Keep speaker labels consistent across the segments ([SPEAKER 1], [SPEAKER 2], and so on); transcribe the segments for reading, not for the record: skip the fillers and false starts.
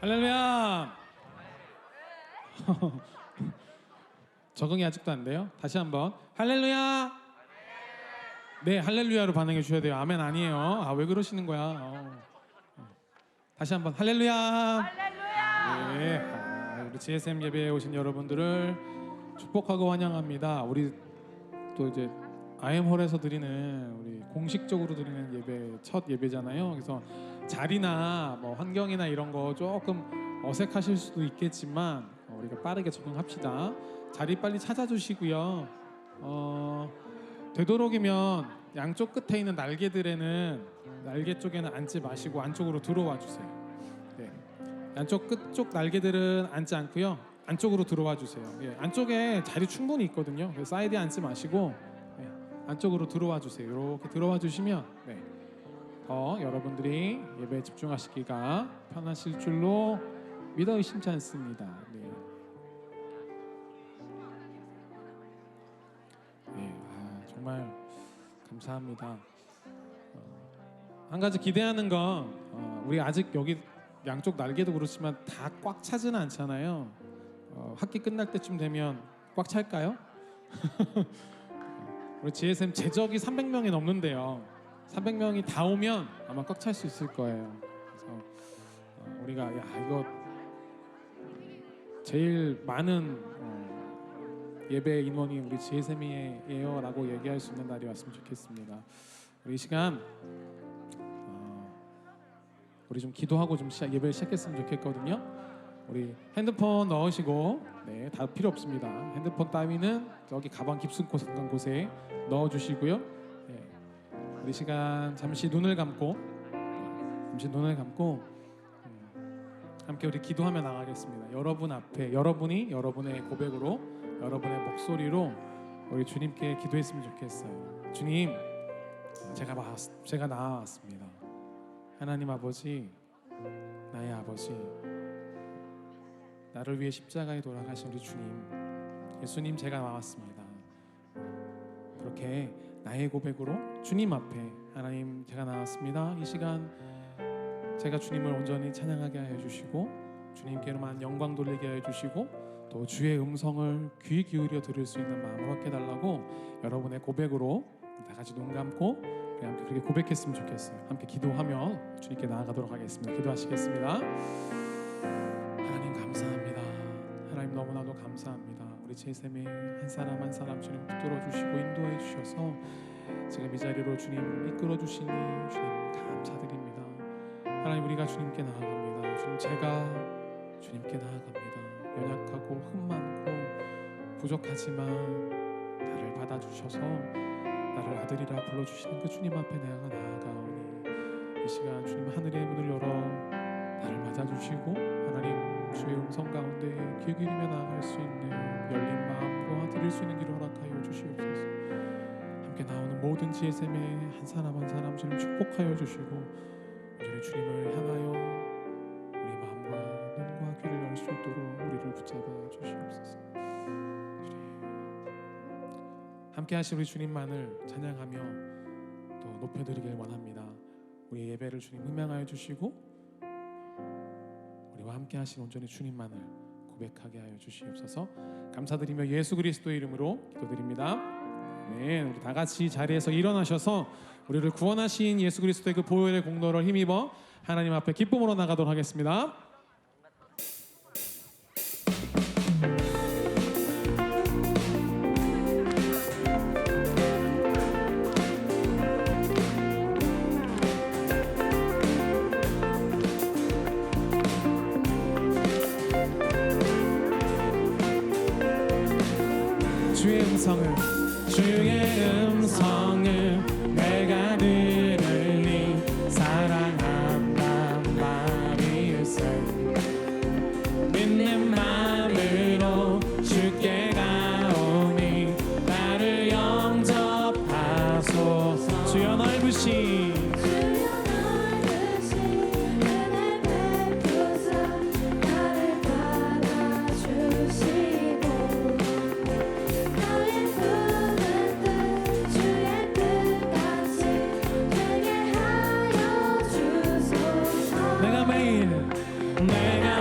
[SPEAKER 1] 할렐루야. 적응이 아직도 안 돼요? 다시 한번 할렐루야. 네, 할렐루야로 반응해 주셔야 돼요. 아멘 아니에요. 아, 왜 그러시는 거야? 다시 한번 할렐루야. 할렐루야. 네, 우리 GSM 예배에 오신 여러분들을 축복하고 환영합니다. 우리 또 이제 IM홀에서 드리는 우리 공식적으로 드리는 예배 첫 예배잖아요. 그래서 자리나 뭐 환경이나 이런 거 조금 어색하실 수도 있겠지만 우리가 빠르게 적응합시다. 자리 빨리 찾아주시고요. 되도록이면 양쪽 끝에 있는 날개들에는 날개 쪽에는 앉지 마시고 안쪽으로 들어와 주세요. 네. 양쪽 끝쪽 날개들은 앉지 않고요. 안쪽으로 들어와 주세요. 예. 안쪽에 자리 충분히 있거든요. 사이드에 앉지 마시고 안쪽으로 들어와 주세요. 이렇게 들어와 주시면 더 여러분들이 예배에 집중하시기가 편하실 줄로 믿어 의심치 않습니다. 정말 감사합니다. 한 가지 기대하는 건 우리 아직 여기 양쪽 날개도 그렇지만 다 꽉 차지는 않잖아요. 학기 끝날 때쯤 되면 꽉 찰까요? 우리 GSM 제적이 300명이 넘는데요. 300명이 다 오면 아마 꽉 찰 수 있을 거예요. 그래서 우리가 이거 제일 많은 예배 인원이 우리 GSM이에요 라고 얘기할 수 있는 날이 왔으면 좋겠습니다. 우리 이 시간 우리 좀 기도하고 좀 예배를 시작했으면 좋겠거든요. 우리 핸드폰 넣으시고 다 필요 없습니다. 핸드폰 따위는 저기 가방 깊숙한 곳에 넣어주시고요. 우리 시간 잠시 눈을 감고 함께 우리 기도하며 나가겠습니다. 여러분 앞에 여러분이 여러분의 고백으로 여러분의 목소리로 우리 주님께 기도했으면 좋겠어요. 주님, 제가 나왔습니다. 하나님 아버지, 나의 아버지, 나를 위해 십자가에 돌아가신 우리 주님, 예수님, 제가 나왔습니다. 그렇게 나의 고백으로 주님 앞에 하나님, 제가 나왔습니다. 이 시간 제가 주님을 온전히 찬양하게 하여 주시고 주님께로만 영광 돌리게 하여 주시고 또 주의 음성을 귀 기울여 들을 수 있는 마음을 얻게 달라고 여러분의 고백으로 다 같이 눈 감고 우리 함께 그렇게 고백했으면 좋겠어요. 함께 기도하며 주님께 나아가도록 하겠습니다. 기도하시겠습니다. 하나님 감사합니다. 하나님 너무나도 감사합니다. 우리 GSM의 한 사람 한 사람 주님 붙들어 주시고 인도해 주셔서 지금 이 자리로 주님 이끌어 주시니 주님 감사드립니다. 하나님 우리가 주님께 나아갑니다. 주님 제가 주님께 나아갑니다. 연약하고 흠 많고 부족하지만 나를 받아주셔서 나를 아들이라 불러주시는 그 주님 앞에 내가 나아가오니 이 시간 주님 하늘의 문을 열어 나를 맞아주시고 하나님 주의 음성 가운데 귀 기울이며 나아갈 수 있는 열린 마음과 드릴 수 있는 길을 허락하여 주시옵소서. 함께 나오는 모든 GSM의 한 사람 한 사람 주님 축복하여 주시고 온전히 주님을 향하여 귀를 열 수 있도록 우리를 붙잡아 주시옵소서. 함께 하신 우리 주님만을 찬양하며 또 높여드리길 원합니다. 우리 예배를 주님 음양하여 주시고 우리와 함께 하신 온전히 주님만을 고백하게 하여 주시옵소서. 감사드리며 예수 그리스도의 이름으로 기도드립니다. 네, 우리 다 같이 자리에서 일어나셔서 우리를 구원하신 예수 그리스도의 그 보혈의 공로를 힘입어 하나님 앞에 기쁨으로 나가도록 하겠습니다. 주의 음성을 내가 들으니 사랑한단 말일세. 믿는 마음으로 주께 가오니 나를 영접하소서. 주여 넓으신 내가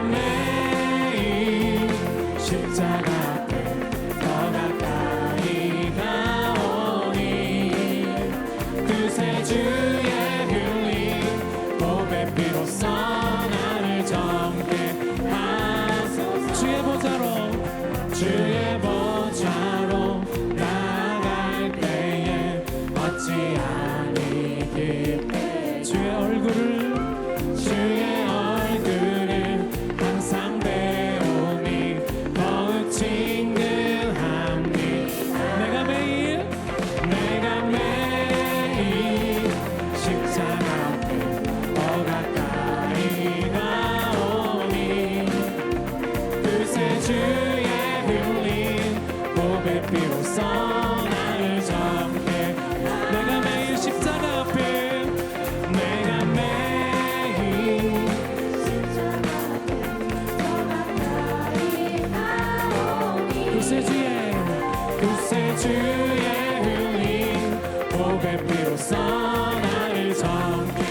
[SPEAKER 1] 복의 피로써 나를 정케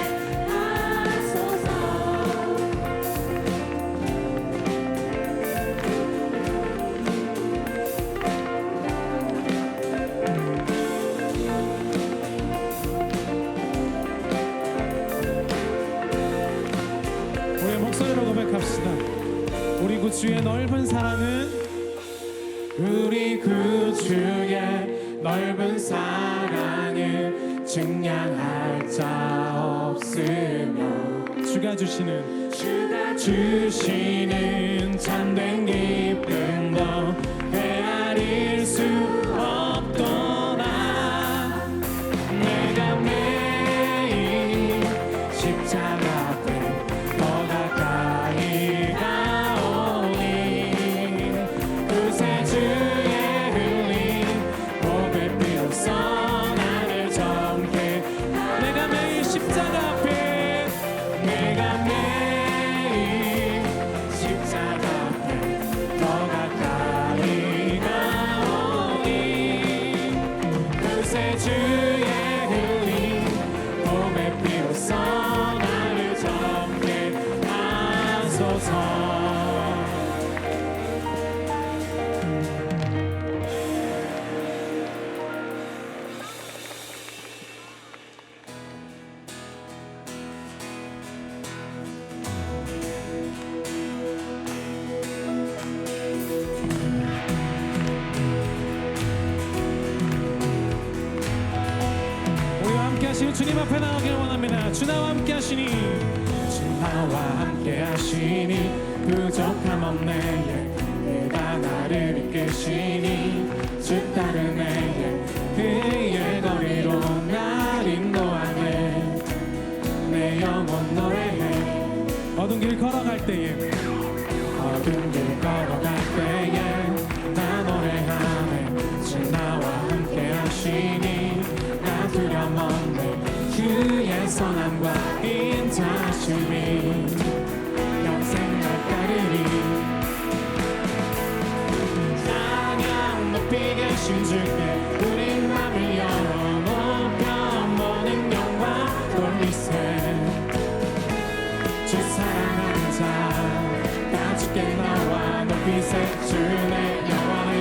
[SPEAKER 1] 하소서. 우리의 목소리로 고백합시다. 우리 구주의 넓은 사랑은, 우리 구주의 넓은 사랑은 증량할 자 없으며 주가 주시는 참된 기쁨도 헤아릴 수 없도다. 내가 매일 십자가 앞에 더 가까이 가오니 그새 주의 흘린 복의 피로써 나를 정케. 내가 매일 십자가 앞에, 내가 매일 십자가 앞에 더 가까이 가오니 그새 주의 흘린 복의 피로써 나를 정케 하소서. 우리와 함께 하시는 주님 앞에 나가기를 원합니다. 주 나와 함께 하시니, 주 나와 함께 하시니 부족함 없네. 그가 나를 이끄시니 주 따르네. 그의 거리로 날 인도하네. 내 영혼 노래해. 어두운 길 걸어갈 때에, 어두운 길 걸어갈 때에 나 노래하네. 주 나와 함께 하시니 나 두려움 없네. 주의 선함과 인자심이 평생 날 따르리. 찬양 높이 계신 주께 우리 맘을 열어 높여 모든 영광 돌리세. 주 사랑하는 자 다 주께 나와 높이세. 주의 영원히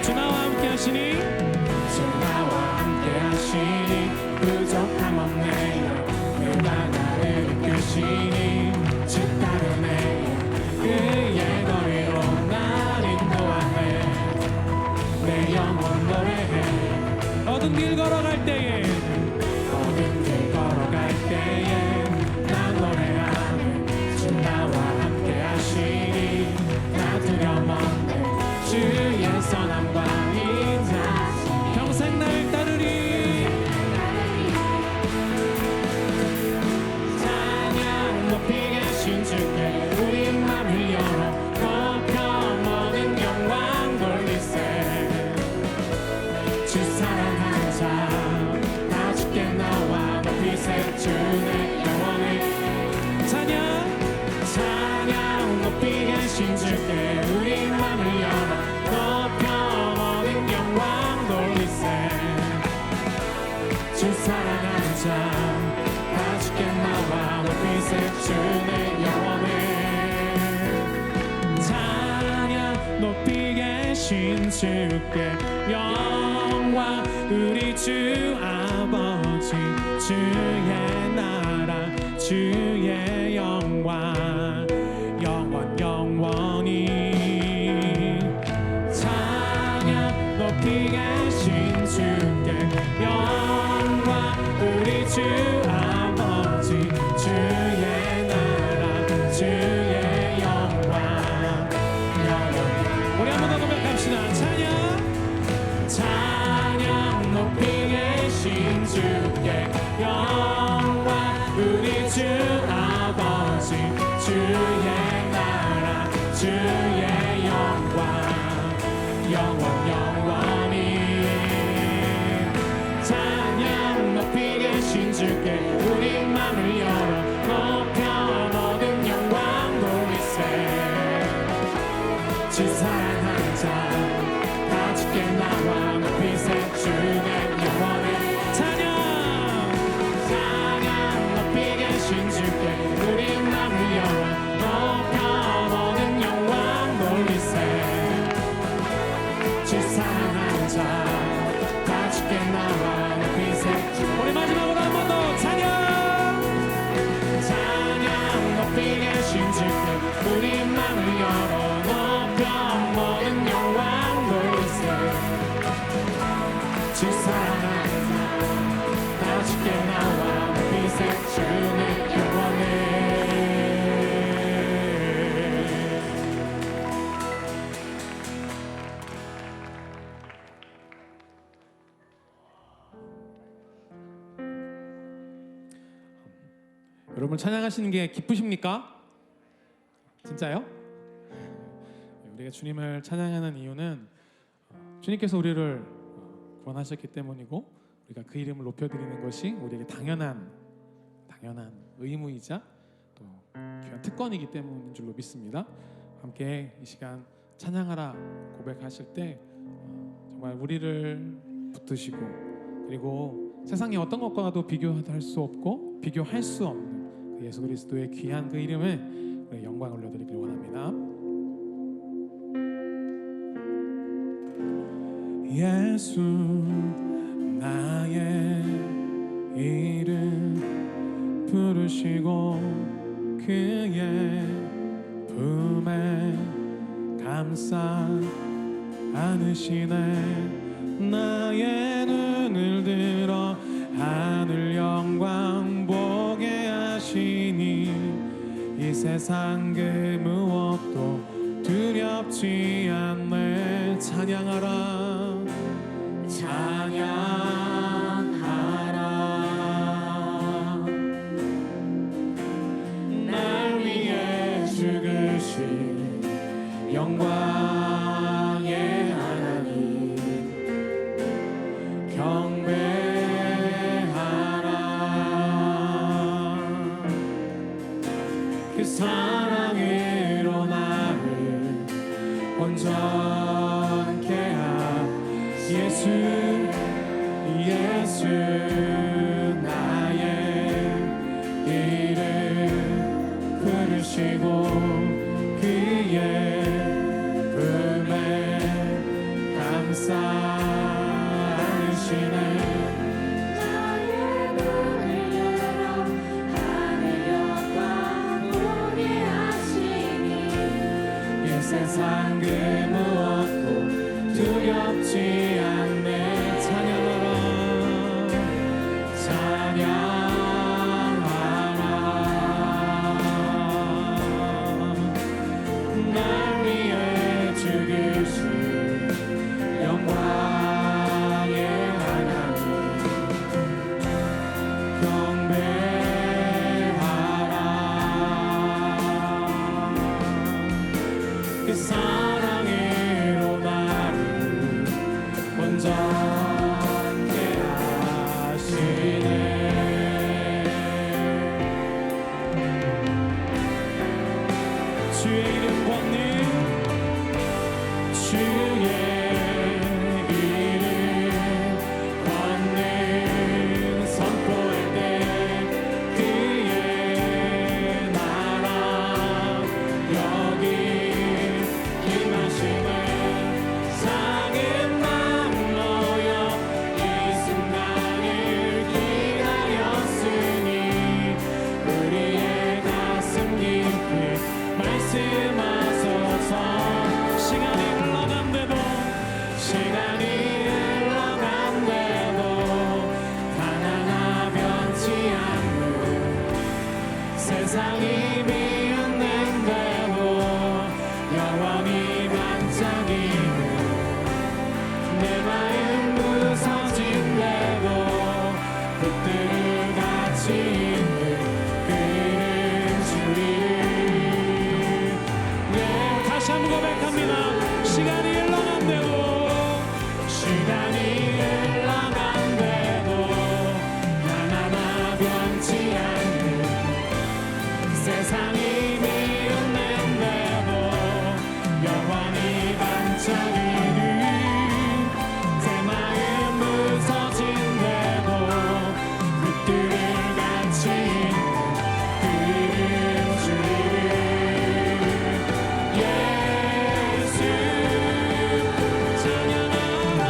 [SPEAKER 1] 주 나와 함께 하시니, 주 나와 함께 하시니 부족함 없네. 그가 나를 이끄시니 주 따르네. 그의 거리로 날 인도하네. 내 영혼 노래해. 어두운 길 걸어갈 때에, 어두운 길 걸어갈 때에 나 노래하네. 주 나와 함께 하시니 나 두려움 없네. 주의 선함과 인자심 평생 날 따르리. 찬양 높이 계신 주께 우리 맘을 열어 높여 모든 영광 돌리세. 주 사랑하는 자 다 주께 나와 높이세. 주의 영원히 찬양 높이 계신 주께 우리 맘을 열어 높여 모든 영광 돌리세. 주 사랑하는 자 다 주께 나와 높이세. 주의 영원히 찬양 높이 계신 주께 영광. 우리 주 아버지 주의 나라 주의 영광 영원 영원히. 찬양 높이 계신 주께 영광. 우리 주 아버지 주의 나라 주의 영광 영원. 우리 한번 더 고백합시다. 찬양 높이 계신 주께 영광. 우리 주 아버지 주의 나라 주의 영광 영원 영원히. 찬양 높이 계신 주께 우리 맘을 열어 높여 모든 영광 돌리세. 주 사랑하는 자 다 주께 나와 높이세. 주의 영원히 찬양 여러분 찬양하시는 게 기쁘십니까? 진짜요? 우리가 주님을 찬양하는 이유는 주님께서 우리를 구원하셨기 때문이고 우리가 그 이름을 높여드리는 것이 우리에게 당연한 의무이자 또 귀한 특권이기 때문인 줄로 믿습니다. 함께 이 시간 찬양하라 고백하실 때 정말 우리를 붙드시고 그리고 세상의 어떤 것과도 비교할 수 없고 비교할 수 없는 그 예수 그리스도의 귀한 그 이름에 영광을 올려드리길 원합니다. 예수 나의 이름 부르시고 그의 품에 감싸 안으시네. 나의 눈을 들어 하늘 영광 보게 하시니 이 세상 그 무엇도 두렵지 않네. 찬양하라 찬양하라 날 위해 죽으신 영광의 하나님 경배하라. 그 사랑으로 나를 온전케 예수 예수 나의 이름 부르시고 그의 품에 감싸 안으시네.
[SPEAKER 2] 나의 눈을 열어 하늘 영광 보게 하시니
[SPEAKER 1] 이 세상 그 무엇도 두렵지 않네. 찬양하라 찬양하라 날 위해 죽으신 영광의 하나님 경배하라. 그 사랑으로 나를 온전케 하시네. 주의 이름 권능 주의 이름 권능 선포할 때 그의 나라 여기 임하시네. 작은 맘 모여 이 순간을 기다렸으니 우리의 가슴 깊이 말씀하소서. 시간이 흘러간대도 단 하나 변치 않는 세상이 미웃는데도 영원히 반짝이는 내 마음 무서진대도 붙들을 같이 있는 그 이름 주 이름. 네, 다시 한번 고백합니다. 시간이 흘러간대도 단 하나 변치 않는 세상이 미웃는데도 영원히 반짝이는 내 마음 무서진대도 붙들을 같이 있는 그 이름 주 이름. 예수 찬양하라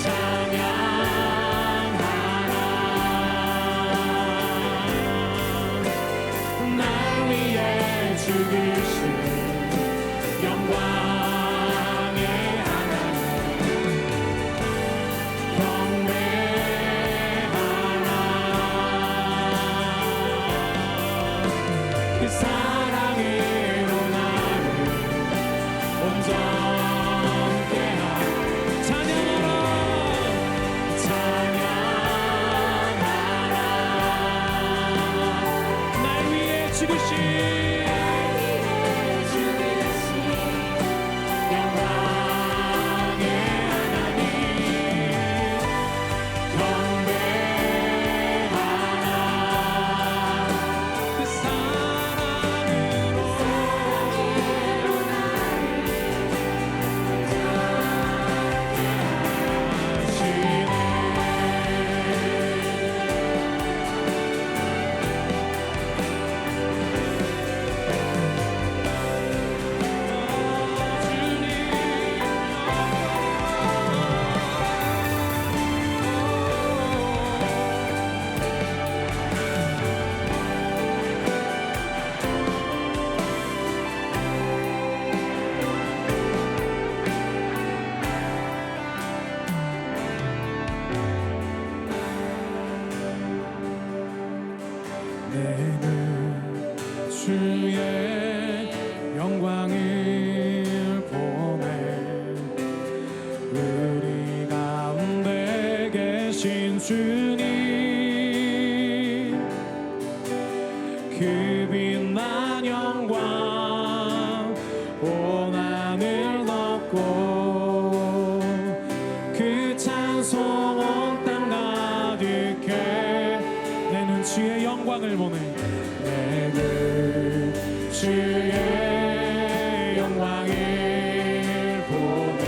[SPEAKER 1] 찬양하라 내는 주의 영광을 보내 우리 가운데 계신 주님 그 빛난 영광 온 하늘 덮고 그 찬송 온 땅 가득해 내는 주의 영광을 보내 내는 주의 영광을 보내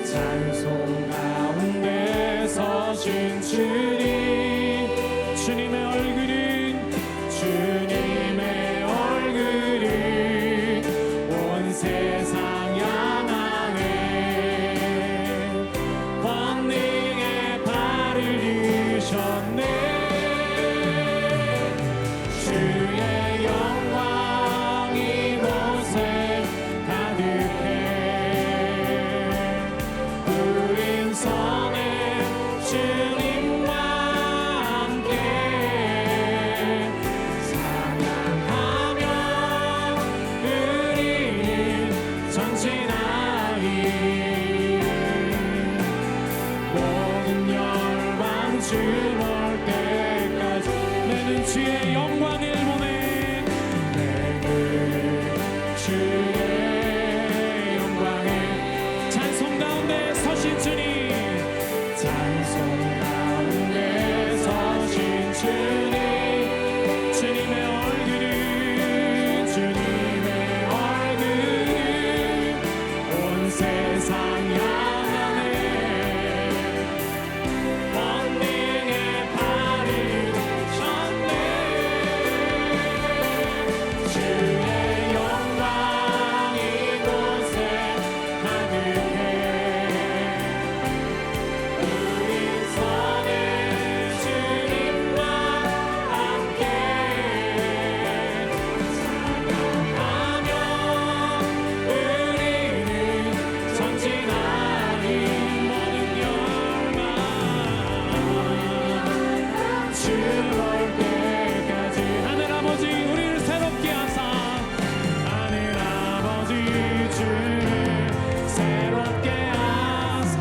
[SPEAKER 1] 찬송 가운데 서신 주님 주님의 얼굴은 주님의 얼굴은 온 세상 향하네 권능의 발을 이으셨네 주의 영광 이곳에 가득해 우린 선해 주님과 함께 찬양하며 우리는 전진하리 모든 열방 주 볼 때까지 내는 주의 영광을 보내 내는 주의 영광을 찬송 가운데 서신 주님 찬송 가운데 서신 주님 주님의 얼굴은 온 세상 향하네 권능의 발을 셨네 주의 영광 이곳에 가득해 우린 선해 주님과 함께 찬양하며 우리는 전진하리 모든 열망 주 볼 때까지 하늘 아버지 우리를 새롭게 하사 하늘 아버지 주를 새롭게 하사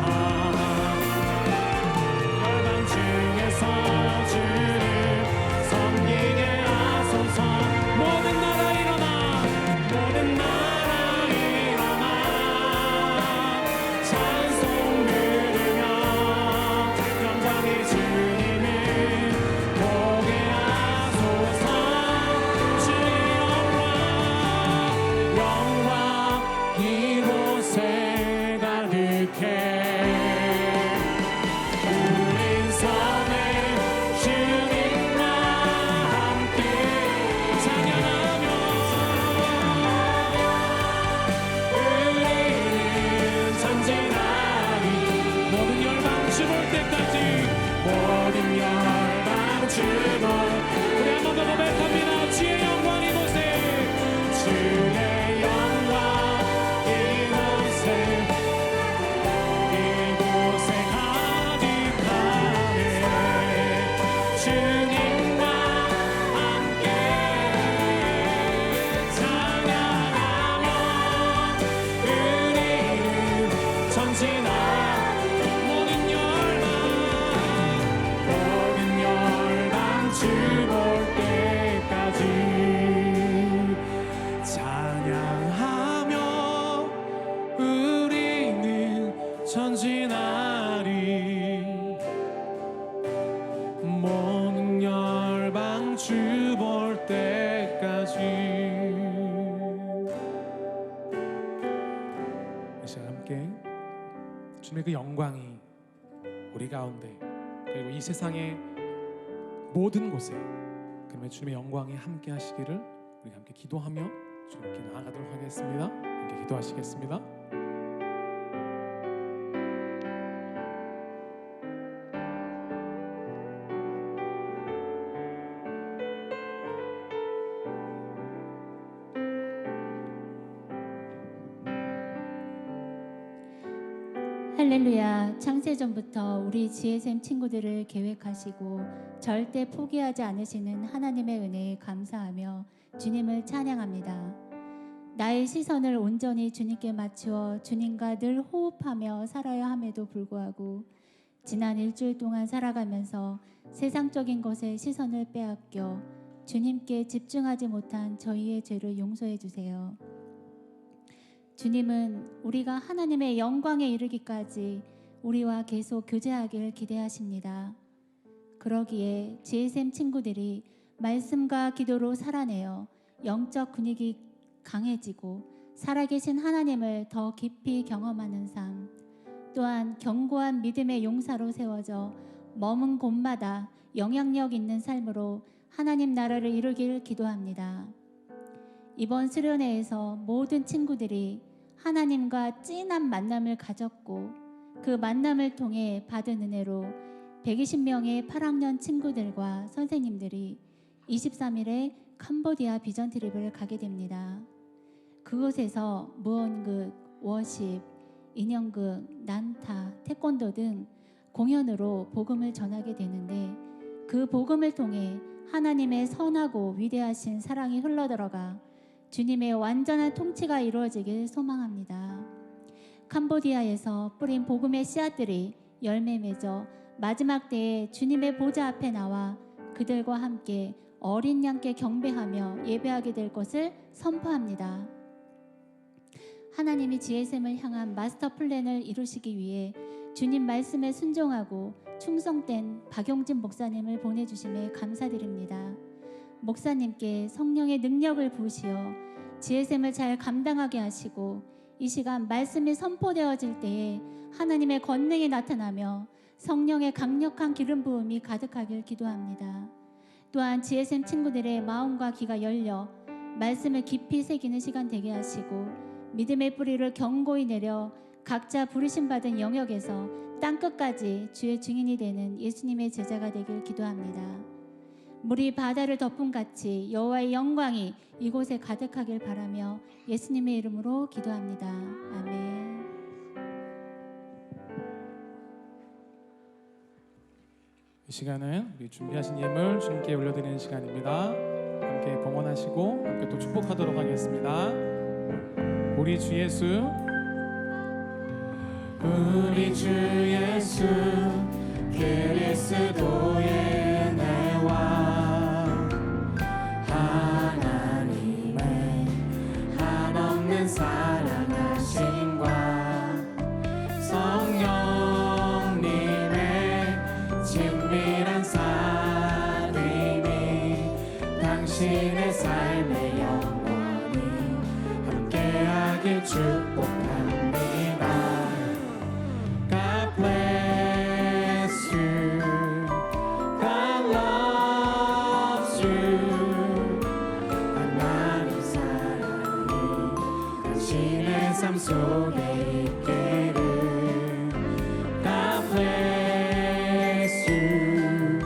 [SPEAKER 1] 열방 중에서 주를 섬기게 하소서 모든 나라 일어나 모든 나라 일어나 찬송 부르며 영광의 주님을 보게 하소서 주의 영광 이곳에 가득해 우린 선해 주님과 함께 찬양하며 우리는 전진하리 모든 열방 주 볼 때까지 모든 열방 주 볼 우리 한 번 더 고백합니다 주의 영광 이곳에 주의 영광 이곳에 가득하네 주님과 함께 찬양하며 우리는 전진하리 모든 열방 주 볼 때까지 찬양하며 우리는 전진하리 모든 열방 주 볼 때까지 이 시간 함께 주님의 그 영광이 우리 가운데 그리고 이 세상의 모든 곳에 그러면 주님의 영광이 함께 하시기를 우리 함께 기도하며 주님께 나아가도록 하겠습니다. 함께 기도하시겠습니다.
[SPEAKER 3] 할렐루야. 창세전부터 우리 GSM 친구들을 계획하시고 절대 포기하지 않으시는 하나님의 은혜에 감사하며 주님을 찬양합니다. 나의 시선을 온전히 주님께 맞추어 주님과 늘 호흡하며 살아야 함에도 불구하고 지난 일주일 동안 살아가면서 세상적인 것에 시선을 빼앗겨 주님께 집중하지 못한 저희의 죄를 용서해 주세요. 주님은 우리가 하나님의 영광에 이르기까지 우리와 계속 교제하기를 기대하십니다. 그러기에 GSM 친구들이 말씀과 기도로 살아내어 영적 근육이 강해지고 살아계신 하나님을 더 깊이 경험하는 삶, 또한 견고한 믿음의 용사로 세워져 머문 곳마다 영향력 있는 삶으로 하나님 나라를 이루길 기도합니다. 이번 수련회에서 모든 친구들이 하나님과 진한 만남을 가졌고 그 만남을 통해 받은 은혜로 120명의 8학년 친구들과 선생님들이 23일에 캄보디아 비전 트립을 가게 됩니다. 그곳에서 무언극, 워십, 인형극, 난타, 태권도 등 공연으로 복음을 전하게 되는데 그 복음을 통해 하나님의 선하고 위대하신 사랑이 흘러들어가 주님의 완전한 통치가 이루어지길 소망합니다. 캄보디아에서 뿌린 복음의 씨앗들이 열매 맺어 마지막 때에 주님의 보좌 앞에 나와 그들과 함께 어린 양께 경배하며 예배하게 될 것을 선포합니다. 하나님이 GSM을 향한 마스터 플랜을 이루시기 위해 주님 말씀에 순종하고 충성된 박용진 목사님을 보내주심에 감사드립니다. 목사님께 성령의 능력을 부으시어 GSM을 잘 감당하게 하시고 이 시간 말씀이 선포되어질 때에 하나님의 권능이 나타나며 성령의 강력한 기름 부음이 가득하길 기도합니다. 또한 GSM 친구들의 마음과 귀가 열려 말씀을 깊이 새기는 시간 되게 하시고 믿음의 뿌리를 견고히 내려 각자 부르심 받은 영역에서 땅끝까지 주의 증인이 되는 예수님의 제자가 되길 기도합니다. 물이 바다를 덮은 같이 여호와의 영광이 이곳에 가득하길 바라며 예수님의 이름으로 기도합니다. 아멘.
[SPEAKER 1] 이 시간은 우리 준비하신 예물 주님께 올려드리는 시간입니다. 함께 봉헌하시고 함께 또 축복하도록 하겠습니다. 우리 주 예수,
[SPEAKER 2] 우리 주 예수 그리스도의 은혜와 하나님의 한없는 사랑하심과 성령님의 친밀한 사귐이 당신의 삶의 영원히 함께하길 축복합니다. God bless you. God loves you. 하나님 사랑이 당신의 삶 속에 있기를. God bless you.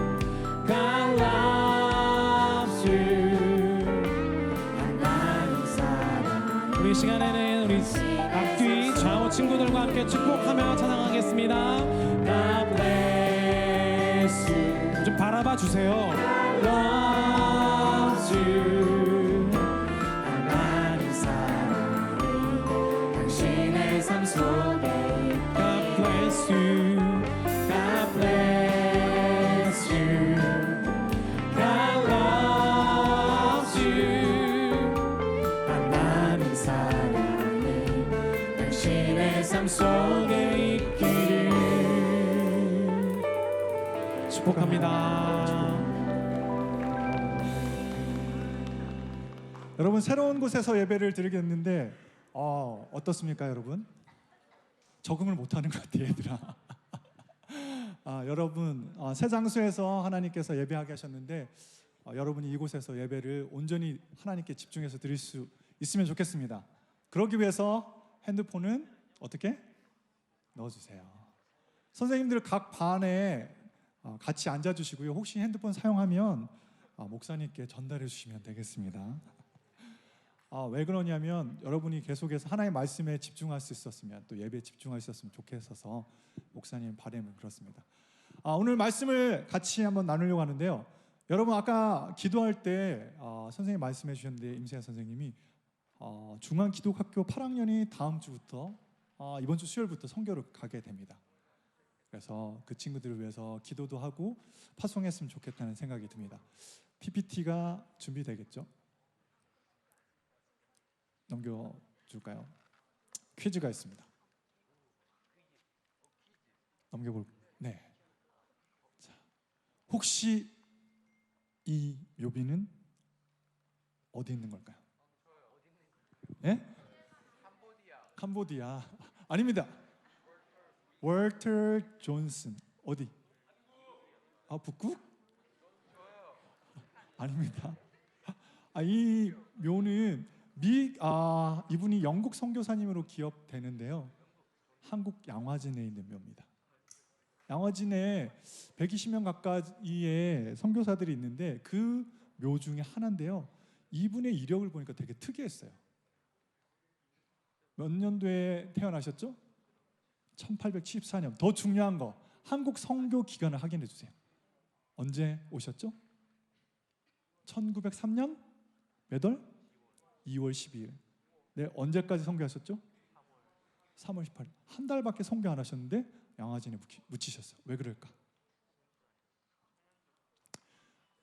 [SPEAKER 2] God loves you. 하나님 사랑이
[SPEAKER 1] 우리 시간에는 우리 앞뒤 좌우 친구들과 함께 축복하며 찬양하겠습니다.
[SPEAKER 2] God bless you.
[SPEAKER 1] 좀 바라봐 주세요.
[SPEAKER 2] loves you. 하나님 사랑이 당신의 삶 속에
[SPEAKER 1] God bless you.
[SPEAKER 2] God bless you. God loves you. 하나님 사랑이 당신의 삶 속에 있기를
[SPEAKER 1] 축복합니다.
[SPEAKER 4] 여러분 새로운 곳에서 예배를 드리겠는데 어떻습니까 여러분? 적응을 못하는 것 같아요 얘들아. 여러분 새 장소에서 하나님께서 예배하게 하셨는데 여러분이 이곳에서 예배를 온전히 하나님께 집중해서 드릴 수 있으면 좋겠습니다. 그러기 위해서 핸드폰은 어떻게? 넣어주세요. 선생님들 각 반에 같이 앉아주시고요. 혹시 핸드폰 사용하면 목사님께 전달해 주시면 되겠습니다. 왜 그러냐면 여러분이 계속해서 하나님의 말씀에 집중할 수 있었으면, 또 예배에 집중할 수 있었으면 좋겠어서 목사님 바람은 그렇습니다. 오늘 말씀을 같이 한번 나누려고 하는데요. 여러분 아까 기도할 때 선생님 말씀해 주셨는데, 임세아 선생님이 중앙기독학교 8학년이 다음 주부터 이번 주 수요일부터 선교를 가게 됩니다. 그래서 그 친구들을 위해서 기도도 하고 파송했으면 좋겠다는 생각이 듭니다. PPT가 준비되겠죠? 넘겨줄까요? 퀴즈가 있습니다. 넘겨볼. 네. 자, 혹시 이 묘비는 어디 있는 걸까요? 예? 캄보디아. 아닙니다. 월터 존슨. 어디? 북극? 아닙니다. 이 묘는 이분이 영국 선교사님으로 기억되는데요. 한국 양화진에 있는 묘입니다. 양화진에 120명 가까이의 선교사들이 있는데 그 묘 중에 하나인데요. 이분의 이력을 보니까 되게 특이했어요. 몇 년도에 태어나셨죠? 1874년. 더 중요한 거, 한국 선교 기간을 확인해 주세요. 언제 오셨죠? 1903년 몇 월? 2월 12일. 네, 언제까지 선교하셨죠? 3월 18일. 한 달밖에 선교 안 하셨는데 양화진에 묻히셨어요. 왜 그럴까?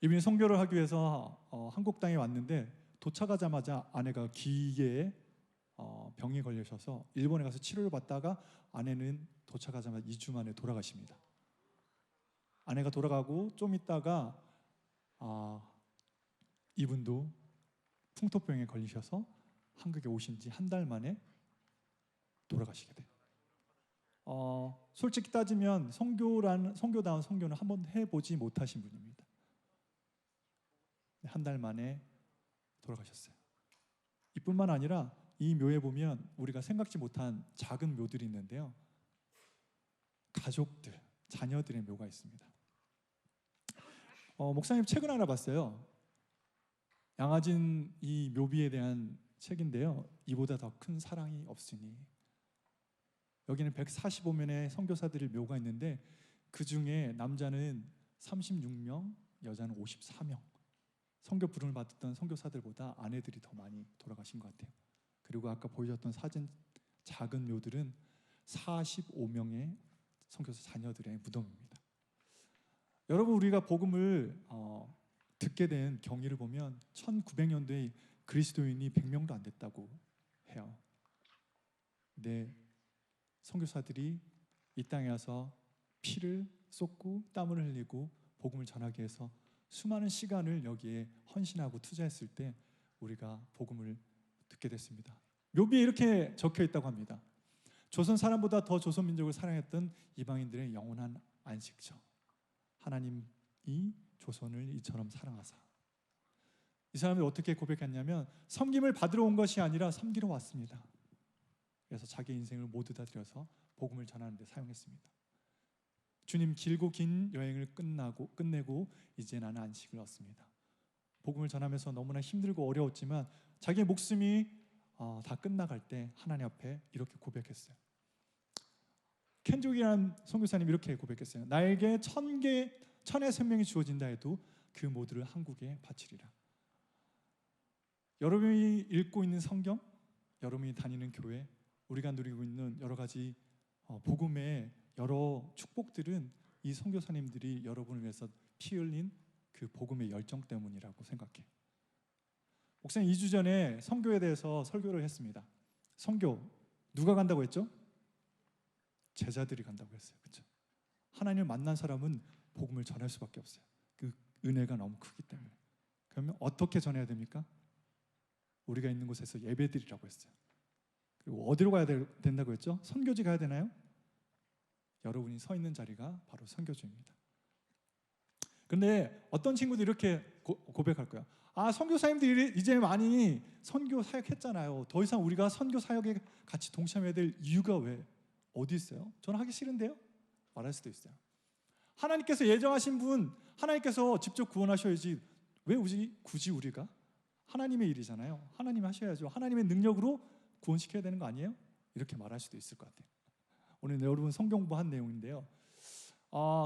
[SPEAKER 4] 이분이 선교를 하기 위해서 한국 땅에 왔는데 도착하자마자 아내가 기계에 병이 걸리셔서 일본에 가서 치료를 받다가 아내는 도착하자마자 2주 만에 돌아가십니다. 아내가 돌아가고 좀 있다가 이분도 풍토병에 걸리셔서 한국에 오신 지 한 달 만에 돌아가시게 돼요. 솔직히 따지면 선교다운 선교는 한번 해보지 못하신 분입니다. 한 달 만에 돌아가셨어요. 이뿐만 아니라 이 묘에 보면 우리가 생각지 못한 작은 묘들이 있는데요. 가족들, 자녀들의 묘가 있습니다. 목사님 책을 하나 봤어요. 양화진 이 묘비에 대한 책인데요. 이보다 더 큰 사랑이 없으니. 여기는 145명의 선교사들의 묘가 있는데 그 중에 남자는 36명, 여자는 54명. 선교 부름을 받았던 선교사들보다 아내들이 더 많이 돌아가신 것 같아요. 그리고 아까 보여줬던 사진 작은 묘들은 45명의 선교사 자녀들의 무덤입니다. 여러분 우리가 복음을 듣게 된 경위를 보면 1900년도에 그리스도인이 100명도 안 됐다고 해요. 근데 선교사들이 이 땅에 와서 피를 쏟고 땀을 흘리고 복음을 전하기 위해서 수많은 시간을 여기에 헌신하고 투자했을 때 우리가 복음을 듣게 됐습니다. 묘비에 이렇게 적혀 있다고 합니다. 조선 사람보다 더 조선 민족을 사랑했던 이방인들의 영원한 안식처. 하나님이 조선을 이처럼 사랑하사. 이 사람들이 어떻게 고백했냐면 섬김을 받으러 온 것이 아니라 섬기러 왔습니다. 그래서 자기 인생을 모두 다 들여서 복음을 전하는 데 사용했습니다. 주님 길고 긴 여행을 끝내고 이제 나는 안식을 얻습니다. 복음을 전하면서 너무나 힘들고 어려웠지만 자기의 목숨이 다 끝나갈 때 하나님 앞에 이렇게 고백했어요. 켄족이라는 선교사님이 이렇게 고백했어요. 나에게 천의 생명이 주어진다 해도 그 모두를 한국에 바치리라. 여러분이 읽고 있는 성경, 여러분이 다니는 교회, 우리가 누리고 있는 여러 가지 복음의 여러 축복들은 이 선교사님들이 여러분을 위해서 피 흘린 그 복음의 열정 때문이라고 생각해요. 목사님 2주 전에 선교에 대해서 설교를 했습니다. 선교 누가 간다고 했죠? 제자들이 간다고 했어요. 그렇죠? 하나님을 만난 사람은 복음을 전할 수밖에 없어요. 그 은혜가 너무 크기 때문에. 그러면 어떻게 전해야 됩니까? 우리가 있는 곳에서 예배드리라고 했어요. 그리고 어디로 가야 된다고 했죠? 선교지 가야 되나요? 여러분이 서 있는 자리가 바로 선교지입니다. 그런데 어떤 친구들이 이렇게 고백할 거야. 선교사님들이 이제 많이 선교 사역했잖아요. 더 이상 우리가 선교 사역에 같이 동참해야 될 이유가 왜 어디 있어요? 저는 하기 싫은데요? 말할 수도 있어요. 하나님께서 예정하신 분, 하나님께서 직접 구원하셔야지 왜 굳이 우리가 하나님의 일이잖아요. 하나님이 하셔야죠. 하나님의 능력으로 구원시켜야 되는 거 아니에요? 이렇게 말할 수도 있을 것 같아요. 오늘 여러분 성경 공부한 내용인데요.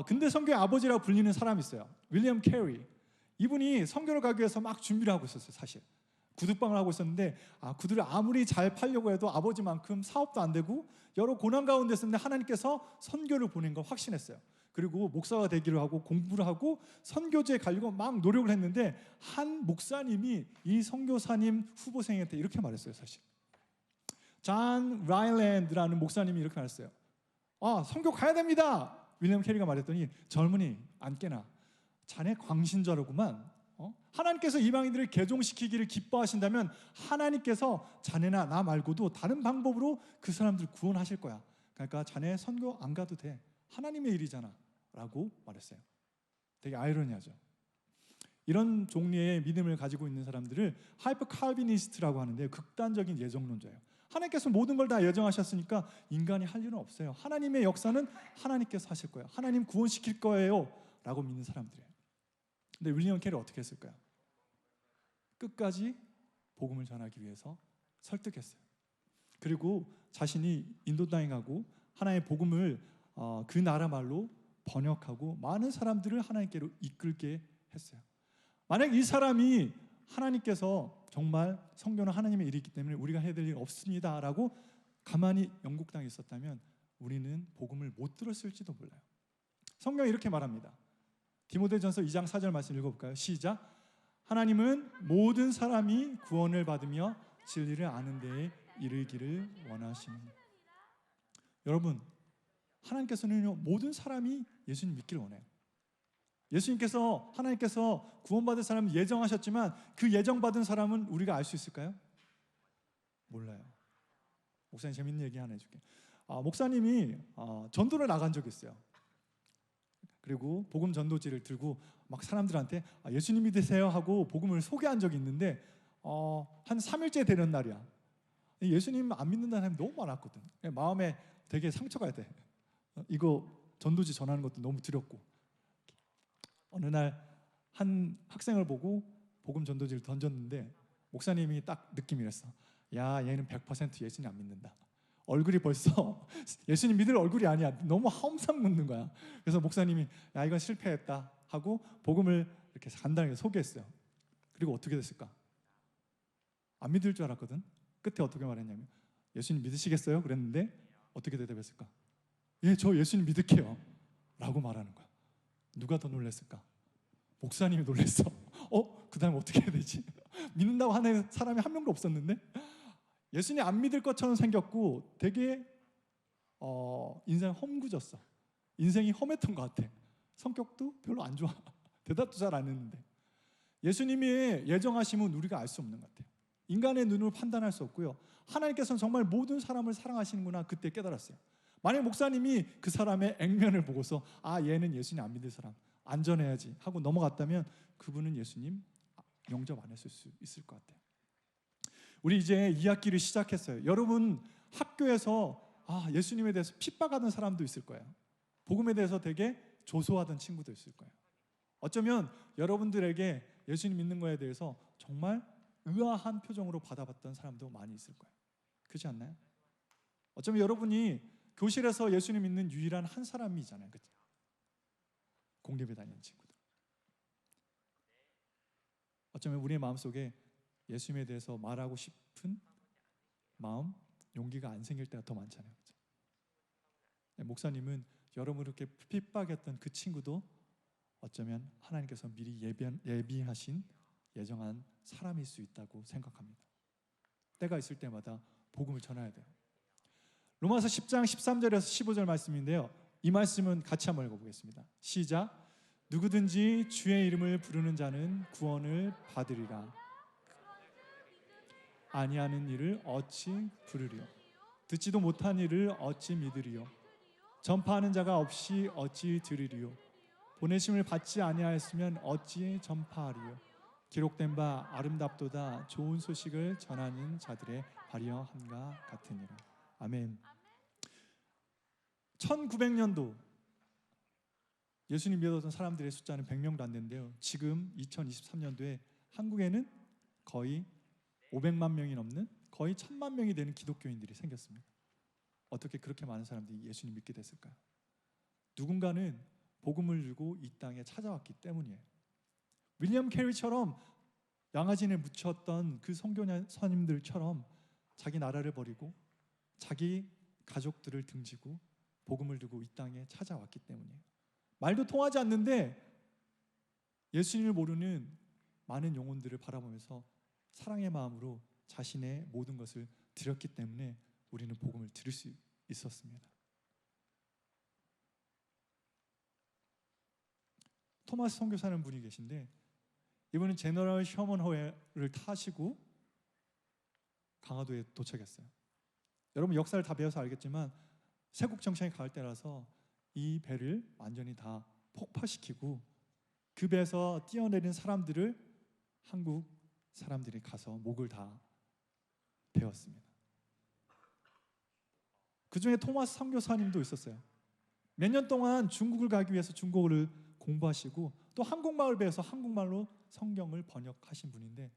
[SPEAKER 4] 근데 성경의 아버지라고 불리는 사람이 있어요. 윌리엄 캐리. 이분이 선교를 가기 위해서 막 준비를 하고 있었어요. 사실 구두방을 하고 있었는데 구두를 아무리 잘 팔려고 해도 아버지만큼 사업도 안 되고 여러 고난 가운데 있었는데 하나님께서 선교를 보낸 걸 확신했어요. 그리고 목사가 되기를 하고 공부를 하고 선교지에 가려고 막 노력을 했는데 한 목사님이 이 선교사님 후보생한테 이렇게 말했어요. 사실 존 라일랜드라는 목사님이 이렇게 말했어요. 선교 가야 됩니다. 윌리엄 캐리가 말했더니 젊은이 안 깨나 자네 광신자로구만. 하나님께서 이방인들을 개종시키기를 기뻐하신다면 하나님께서 자네나 나 말고도 다른 방법으로 그 사람들 구원하실 거야. 그러니까 자네 선교 안 가도 돼. 하나님의 일이잖아 라고 말했어요. 되게 아이러니하죠. 이런 종류의 믿음을 가지고 있는 사람들을 하이퍼 칼비니스트라고 하는데 극단적인 예정론자예요. 하나님께서 모든 걸 다 예정하셨으니까 인간이 할 일은 없어요. 하나님의 역사는 하나님께서 하실 거예요. 하나님 구원시킬 거예요 라고 믿는 사람들이에요. 근데 윌리엄 캐리 어떻게 했을까요? 끝까지 복음을 전하기 위해서 설득했어요. 그리고 자신이 인도 땅에 가고 하나님의 복음을 그 나라 말로 번역하고 많은 사람들을 하나님께로 이끌게 했어요. 만약 이 사람이 하나님께서 정말 선교는 하나님의 일이기 때문에 우리가 해야 될 일 없습니다 라고 가만히 영국 땅에 있었다면 우리는 복음을 못 들었을지도 몰라요. 성경이 이렇게 말합니다. 디모데전서 2장 4절 말씀 읽어볼까요? 시작. 하나님은 모든 사람이 구원을 받으며 진리를 아는 데에 이르기를 원하시는. 여러분, 하나님께서는 모든 사람이 예수님 믿기를 원해요. 예수님께서 하나님께서 구원받을 사람을 예정하셨지만 그 예정받은 사람은 우리가 알 수 있을까요? 몰라요. 목사님 재밌는 얘기 하나 해줄게요. 목사님이 전도를 나간 적이 있어요. 그리고 복음 전도지를 들고 막 사람들한테 예수님 믿으세요 하고 복음을 소개한 적이 있는데 한 3일째 되는 날이야. 예수님 안 믿는다는 사람이 너무 많았거든. 마음에 되게 상처가 돼. 이거 전도지 전하는 것도 너무 두렵고. 어느 날 한 학생을 보고 복음 전도지를 던졌는데 목사님이 딱 느낌이랬어. 야, 얘는 100% 예수님 안 믿는다. 얼굴이 벌써 예수님 믿을 얼굴이 아니야. 너무 함상 묻는 거야. 그래서 목사님이 야, 이건 실패했다 하고 복음을 이렇게 간단하게 소개했어요. 그리고 어떻게 됐을까? 안 믿을 줄 알았거든. 끝에 어떻게 말했냐면 예수님 믿으시겠어요? 그랬는데 어떻게 대답했을까? 예, 저 예수님 믿을게요 라고 말하는 거야. 누가 더 놀랐을까? 목사님이 놀랐어. 그 다음에 어떻게 해야 되지? 믿는다고 하는 사람이 한 명도 없었는데 예수님 안 믿을 것처럼 생겼고 되게 인생 험구졌어. 인생이 험했던 것 같아. 성격도 별로 안 좋아. 대답도 잘 안 했는데 예수님이 예정하심은 우리가 알 수 없는 것 같아요. 인간의 눈으로 판단할 수 없고요. 하나님께서는 정말 모든 사람을 사랑하시는구나 그때 깨달았어요. 만약 목사님이 그 사람의 액면을 보고서 얘는 예수님 안 믿을 사람 안전해야지 하고 넘어갔다면 그분은 예수님 영접 안 했을 수 있을 것 같아요. 우리 이제 2학기를 시작했어요. 여러분 학교에서 예수님에 대해서 핍박하던 사람도 있을 거예요. 복음에 대해서 되게 조소하던 친구도 있을 거예요. 어쩌면 여러분들에게 예수님 믿는 거에 대해서 정말 의아한 표정으로 받아봤던 사람도 많이 있을 거예요. 그렇지 않나요? 어쩌면 여러분이 교실에서 예수님 믿는 유일한 한 사람이잖아요. 그렇죠? 공립에 다니는 친구들. 어쩌면 우리의 마음속에 예수님에 대해서 말하고 싶은 마음, 용기가 안 생길 때가 더 많잖아요. 그렇죠? 목사님은 여러분을 이렇게 핍박했던 그 친구도 어쩌면 하나님께서 미리 예비하신 예정한 사람일 수 있다고 생각합니다. 때가 있을 때마다 복음을 전해야 돼요. 로마서 10장 13절에서 15절 말씀인데요. 이 말씀은 같이 한번 읽어보겠습니다. 시작. 누구든지 주의 이름을 부르는 자는 구원을 받으리라. 아니하는 일을 어찌 부르리요? 듣지도 못한 일을 어찌 믿으리요? 전파하는 자가 없이 어찌 들으리요? 보내심을 받지 아니하였으면 어찌 전파하리요? 기록된 바 아름답도다 좋은 소식을 전하는 자들의 발휘함과 같으니라. 아멘. 1900년도 예수님 믿었던 사람들의 숫자는 100명도 안 되는데요. 지금 2023년도에 한국에는 거의 500만 명이 넘는 거의 1000만 명이 되는 기독교인들이 생겼습니다. 어떻게 그렇게 많은 사람들이 예수님 믿게 됐을까요? 누군가는 복음을 들고 이 땅에 찾아왔기 때문이에요. 윌리엄 캐리처럼 양아진에 묻혔던 그 선교사님들처럼 자기 나라를 버리고 자기 가족들을 등지고 복음을 두고 이 땅에 찾아왔기 때문이에요. 말도 통하지 않는데 예수님을 모르는 많은 영혼들을 바라보면서 사랑의 마음으로 자신의 모든 것을 드렸기 때문에 우리는 복음을 들을 수 있었습니다. 토마스 선교사라는 분이 계신데 이분은 제너럴 셔먼 호회를 타시고 강화도에 도착했어요. 여러분 역사를 다 배워서 알겠지만 세국 정착에 갈 때라서 이 배를 완전히 다 폭파시키고 그 배에서 뛰어내린 사람들을 한국 사람들이 가서 목을 다 베었습니다. 그 중에 토마스 선교사님도 있었어요. 몇 년 동안 중국을 가기 위해서 중국어를 공부하시고 또 한국말을 배워서 한국말로 성경을 번역하신 분인데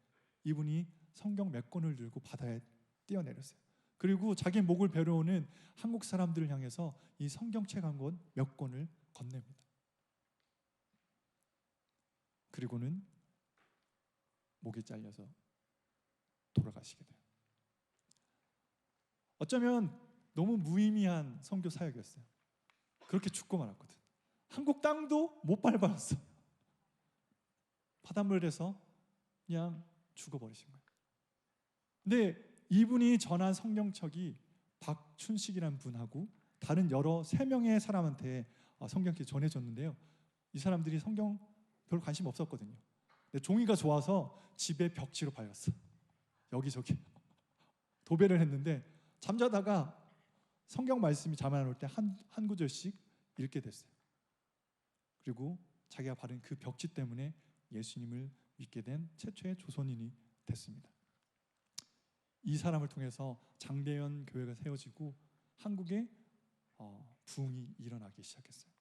[SPEAKER 4] 이분이 성경 몇 권을 들고 바다에 뛰어내렸어요. 그리고 자기 목을 베려오는 한국 사람들을 향해서 이 성경책 한 권 몇 권을 건넵니다. 그리고는 목이 잘려서 돌아가시게 돼요. 어쩌면 너무 무의미한 선교 사역이었어요. 그렇게 죽고 말았거든. 한국 땅도 못 밟았어. 바닷물에서 그냥 죽어버리신 거예요. 근데 이분이 전한 성경책이 박춘식이라는 분하고 다른 여러 3명의 사람한테 성경책이 전해졌는데요. 이 사람들이 성경 별로 관심 없었거든요. 근데 종이가 좋아서 집에 벽지로 발렸어. 여기저기 도배를 했는데 잠자다가 성경 말씀이 잠 안 올 때 한 구절씩 읽게 됐어요. 그리고 자기가 바른 그 벽지 때문에 예수님을 믿게 된 최초의 조선인이 됐습니다. 이 사람을 통해서 장대현 교회가 세워지고 한국에 부흥이 일어나기 시작했어요.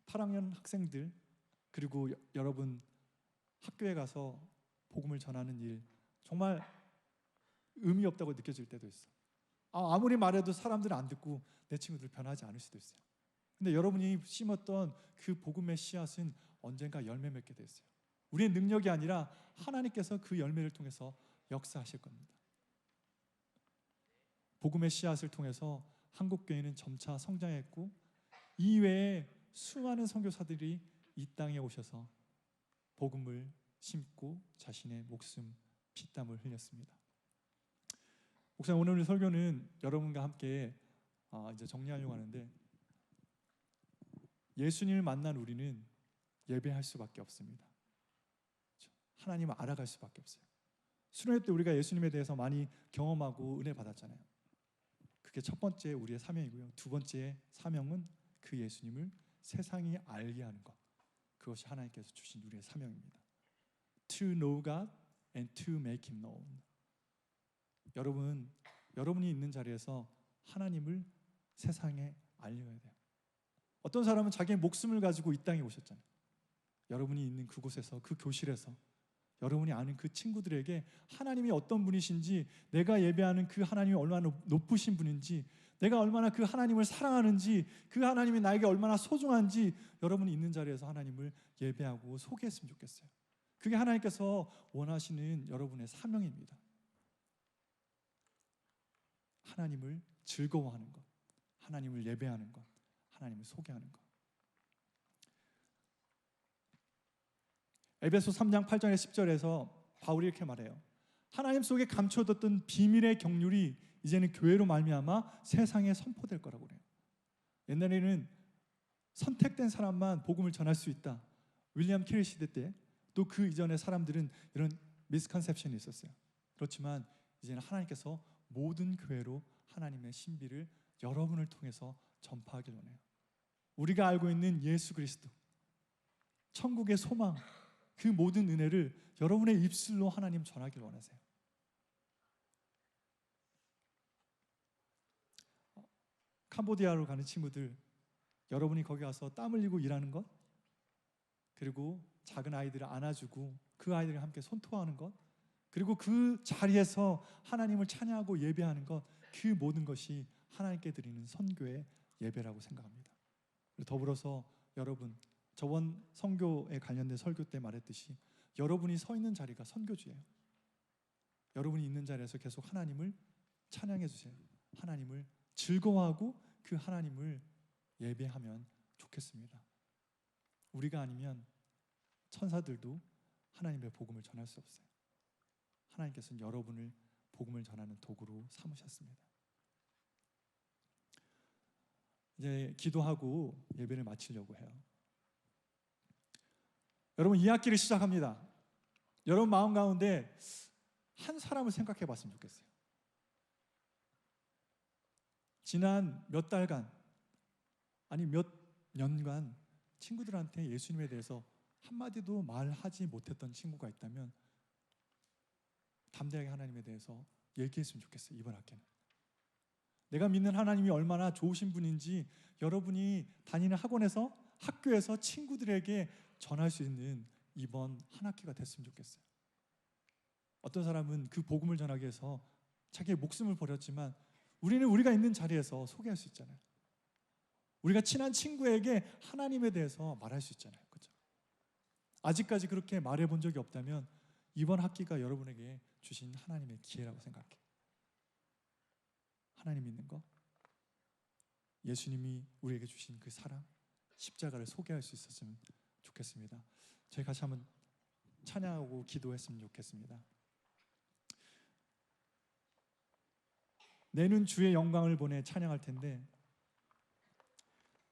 [SPEAKER 4] 8학년 학생들 그리고 여러분 학교에 가서 복음을 전하는 일 정말 의미 없다고 느껴질 때도 있어. 아무리 말해도 사람들은 안 듣고 내 친구들 변하지 않을 수도 있어요. 근데 여러분이 심었던 그 복음의 씨앗은 언젠가 열매 맺게 됐어요. 우리의 능력이 아니라 하나님께서 그 열매를 통해서 역사하실 겁니다. 복음의 씨앗을 통해서 한국교회는 점차 성장했고 이외에 수많은 선교사들이 이 땅에 오셔서 복음을 심고 자신의 목숨 피땀을 흘렸습니다. 목사님 오늘 설교는 여러분과 함께 이제 정리하려고 하는데 예수님을 만난 우리는 예배할 수밖에 없습니다. 하나님을 알아갈 수밖에 없어요. 수련회 때 우리가 예수님에 대해서 많이 경험하고 은혜 받았잖아요. 그게 첫 번째 우리의 사명이고요. 두 번째 사명은 그 예수님을 세상이 알게 하는 것. 그것이 하나님께서 주신 우리의 사명입니다. To know God and to make Him known. 여러분이 있는 자리에서 하나님을 세상에 알려야 돼요. 어떤 사람은 자기의 목숨을 가지고 이 땅에 오셨잖아요. 여러분이 있는 그곳에서 그 교실에서 여러분이 아는 그 친구들에게 하나님이 어떤 분이신지 내가 예배하는 그 하나님이 얼마나 높으신 분인지 내가 얼마나 그 하나님을 사랑하는지 그 하나님이 나에게 얼마나 소중한지 여러분이 있는 자리에서 하나님을 예배하고 소개했으면 좋겠어요. 그게 하나님께서 원하시는 여러분의 사명입니다. 하나님을 즐거워하는 것, 하나님을 예배하는 것, 하나님을 소개하는 것. 에베소 3장 8절에 10절에서 바울이 이렇게 말해요. 하나님 속에 감춰뒀던 비밀의 경륜이 이제는 교회로 말미암아 세상에 선포될 거라고 그래요. 옛날에는 선택된 사람만 복음을 전할 수 있다. 윌리엄 캐리 시대 때 또 그 이전의 사람들은 이런 미스컨셉션이 있었어요. 그렇지만 이제는 하나님께서 모든 교회로 하나님의 신비를 여러분을 통해서 전파하길 원해요. 우리가 알고 있는 예수 그리스도, 천국의 소망, 그 모든 은혜를 여러분의 입술로 하나님 전하길 원하세요. 캄보디아로 가는 친구들, 여러분이 거기 가서 땀 흘리고 일하는 것, 그리고 작은 아이들을 안아주고 그 아이들과 함께 손토하는 것, 그리고 그 자리에서 하나님을 찬양하고 예배하는 것, 그 모든 것이 하나님께 드리는 선교의 예배라고 생각합니다. 더불어서 여러분, 저번 선교에 관련된 설교 때 말했듯이 여러분이 서 있는 자리가 선교지예요. 여러분이 있는 자리에서 계속 하나님을 찬양해 주세요. 하나님을 즐거워하고 그 하나님을 예배하면 좋겠습니다. 우리가 아니면 천사들도 하나님의 복음을 전할 수 없어요. 하나님께서는 여러분을 복음을 전하는 도구로 삼으셨습니다. 이제 기도하고 예배를 마치려고 해요. 여러분, 2학기를 시작합니다. 여러분 마음 가운데 한 사람을 생각해 봤으면 좋겠어요. 지난 몇 달간, 아니 몇 년간 친구들한테 예수님에 대해서 한마디도 말하지 못했던 친구가 있다면 담대하게 하나님에 대해서 얘기했으면 좋겠어요. 이번 학기는 내가 믿는 하나님이 얼마나 좋으신 분인지 여러분이 다니는 학원에서, 학교에서 친구들에게 전할 수 있는 이번 한 학기가 됐으면 좋겠어요. 어떤 사람은 그 복음을 전하기 위해서 자기의 목숨을 버렸지만 우리는 우리가 있는 자리에서 소개할 수 있잖아요. 우리가 친한 친구에게 하나님에 대해서 말할 수 있잖아요. 그렇죠? 아직까지 그렇게 말해본 적이 없다면 이번 학기가 여러분에게 주신 하나님의 기회라고 생각해요. 하나님 믿는 거, 예수님이 우리에게 주신 그 사랑, 십자가를 소개할 수 있었으면 좋겠습니다. 저희 같이 한번 찬양하고 기도했으면 좋겠습니다. 내는 주의 영광을 보내 찬양할 텐데,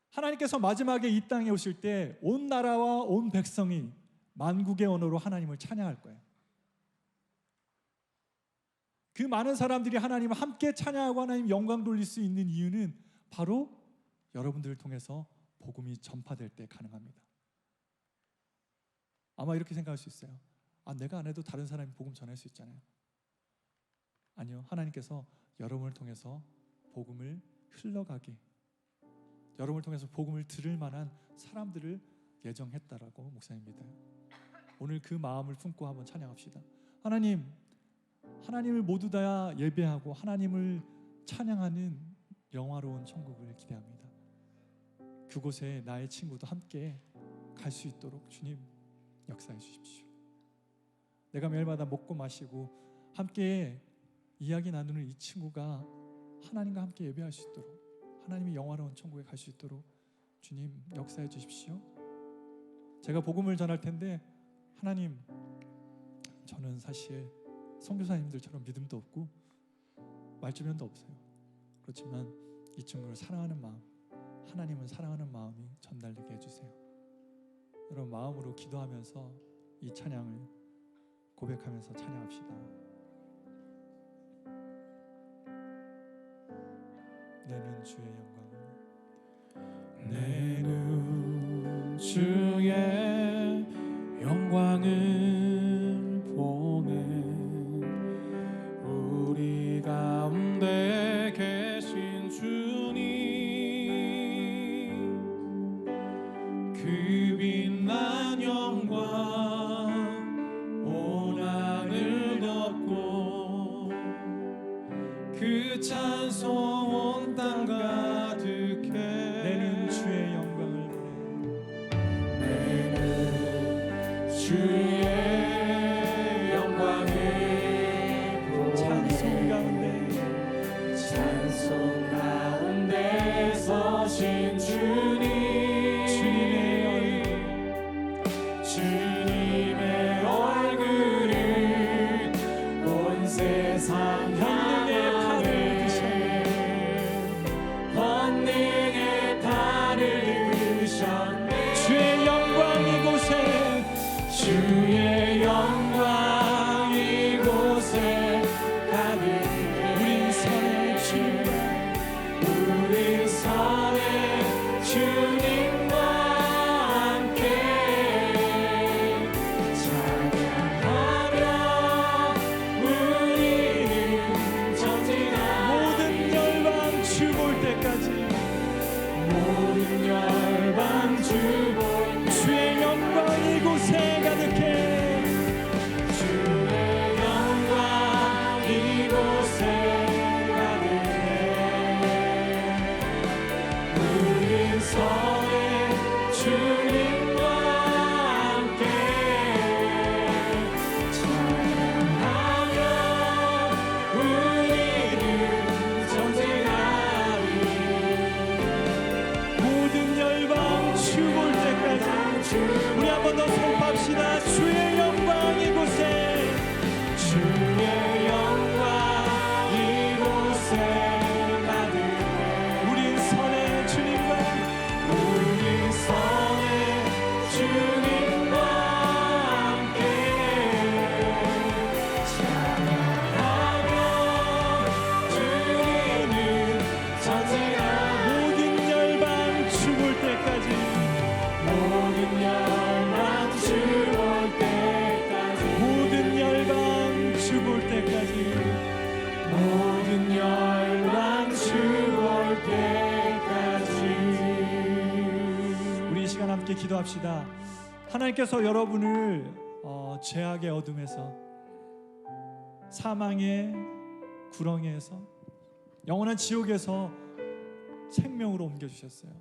[SPEAKER 4] 하나님께서 마지막에 이 땅에 오실 때 온 나라와 온 백성이 만국의 언어로 하나님을 찬양할 거예요. 그 많은 사람들이 하나님을 함께 찬양하고 하나님 영광 돌릴 수 있는 이유는 바로 여러분들을 통해서 복음이 전파될 때 가능합니다. 아마 이렇게 생각할 수 있어요. 내가 안 해도 다른 사람이 복음 전할 수 있잖아요. 아니요, 하나님께서 여러분을 통해서 복음을 흘러가게, 여러분을 통해서 복음을 들을 만한 사람들을 예정했다라고 목사님 믿어요. 오늘 그 마음을 품고 한번 찬양합시다. 하나님을 모두 다 예배하고 하나님을 찬양하는 영화로운 천국을 기대합니다. 그곳에 나의 친구도 함께 갈 수 있도록 주님 역사해 주십시오. 내가 매일마다 먹고 마시고 함께 이야기 나누는 이 친구가 하나님과 함께 예배할 수 있도록, 하나님의 영화로운 천국에 갈 수 있도록 주님 역사해 주십시오. 제가 복음을 전할 텐데, 하나님, 저는 사실 선교사님들처럼 믿음도 없고 말주변도 없어요. 그렇지만 이 친구를 사랑하는 마음, 하나님을 사랑하는 마음이 전달되게 해주세요. 여러분 마음으로 기도하면서 이 찬양을 고백하면서 찬양합시다. 내는 주의 영광을,
[SPEAKER 2] 내는 주의 영광을 보내 우리 가운데 계신 주님, 그 빛난 영광 온 하늘 덮고 그 찬송 온 땅 가득해.
[SPEAKER 4] 내는 주의 영광을 보내,
[SPEAKER 2] 내는 주의 영광을 보내
[SPEAKER 4] 찬송 가운데,
[SPEAKER 2] 찬송 가운데 서신 주님, 주님의 얼굴을 온 세상
[SPEAKER 4] 권능의 팔을 드셨네,
[SPEAKER 2] 권능의 팔을 드셨네.
[SPEAKER 4] 주의 영광 이곳에,
[SPEAKER 2] 주의 영광 이곳에 가득해.
[SPEAKER 4] 우린 선의 주,
[SPEAKER 2] 우리 선의 주님과 함께 찬양하며 우리는 전진하리.
[SPEAKER 4] 모든 열방 주 볼 때까지
[SPEAKER 2] 모든 열방 주 볼
[SPEAKER 4] 주의 영광 이곳에 가득해, 이 시간 함께 기도합시다. 하나님께서 여러분을 죄악의 어둠에서, 사망의 구렁이에서, 영원한 지옥에서 생명으로 옮겨주셨어요.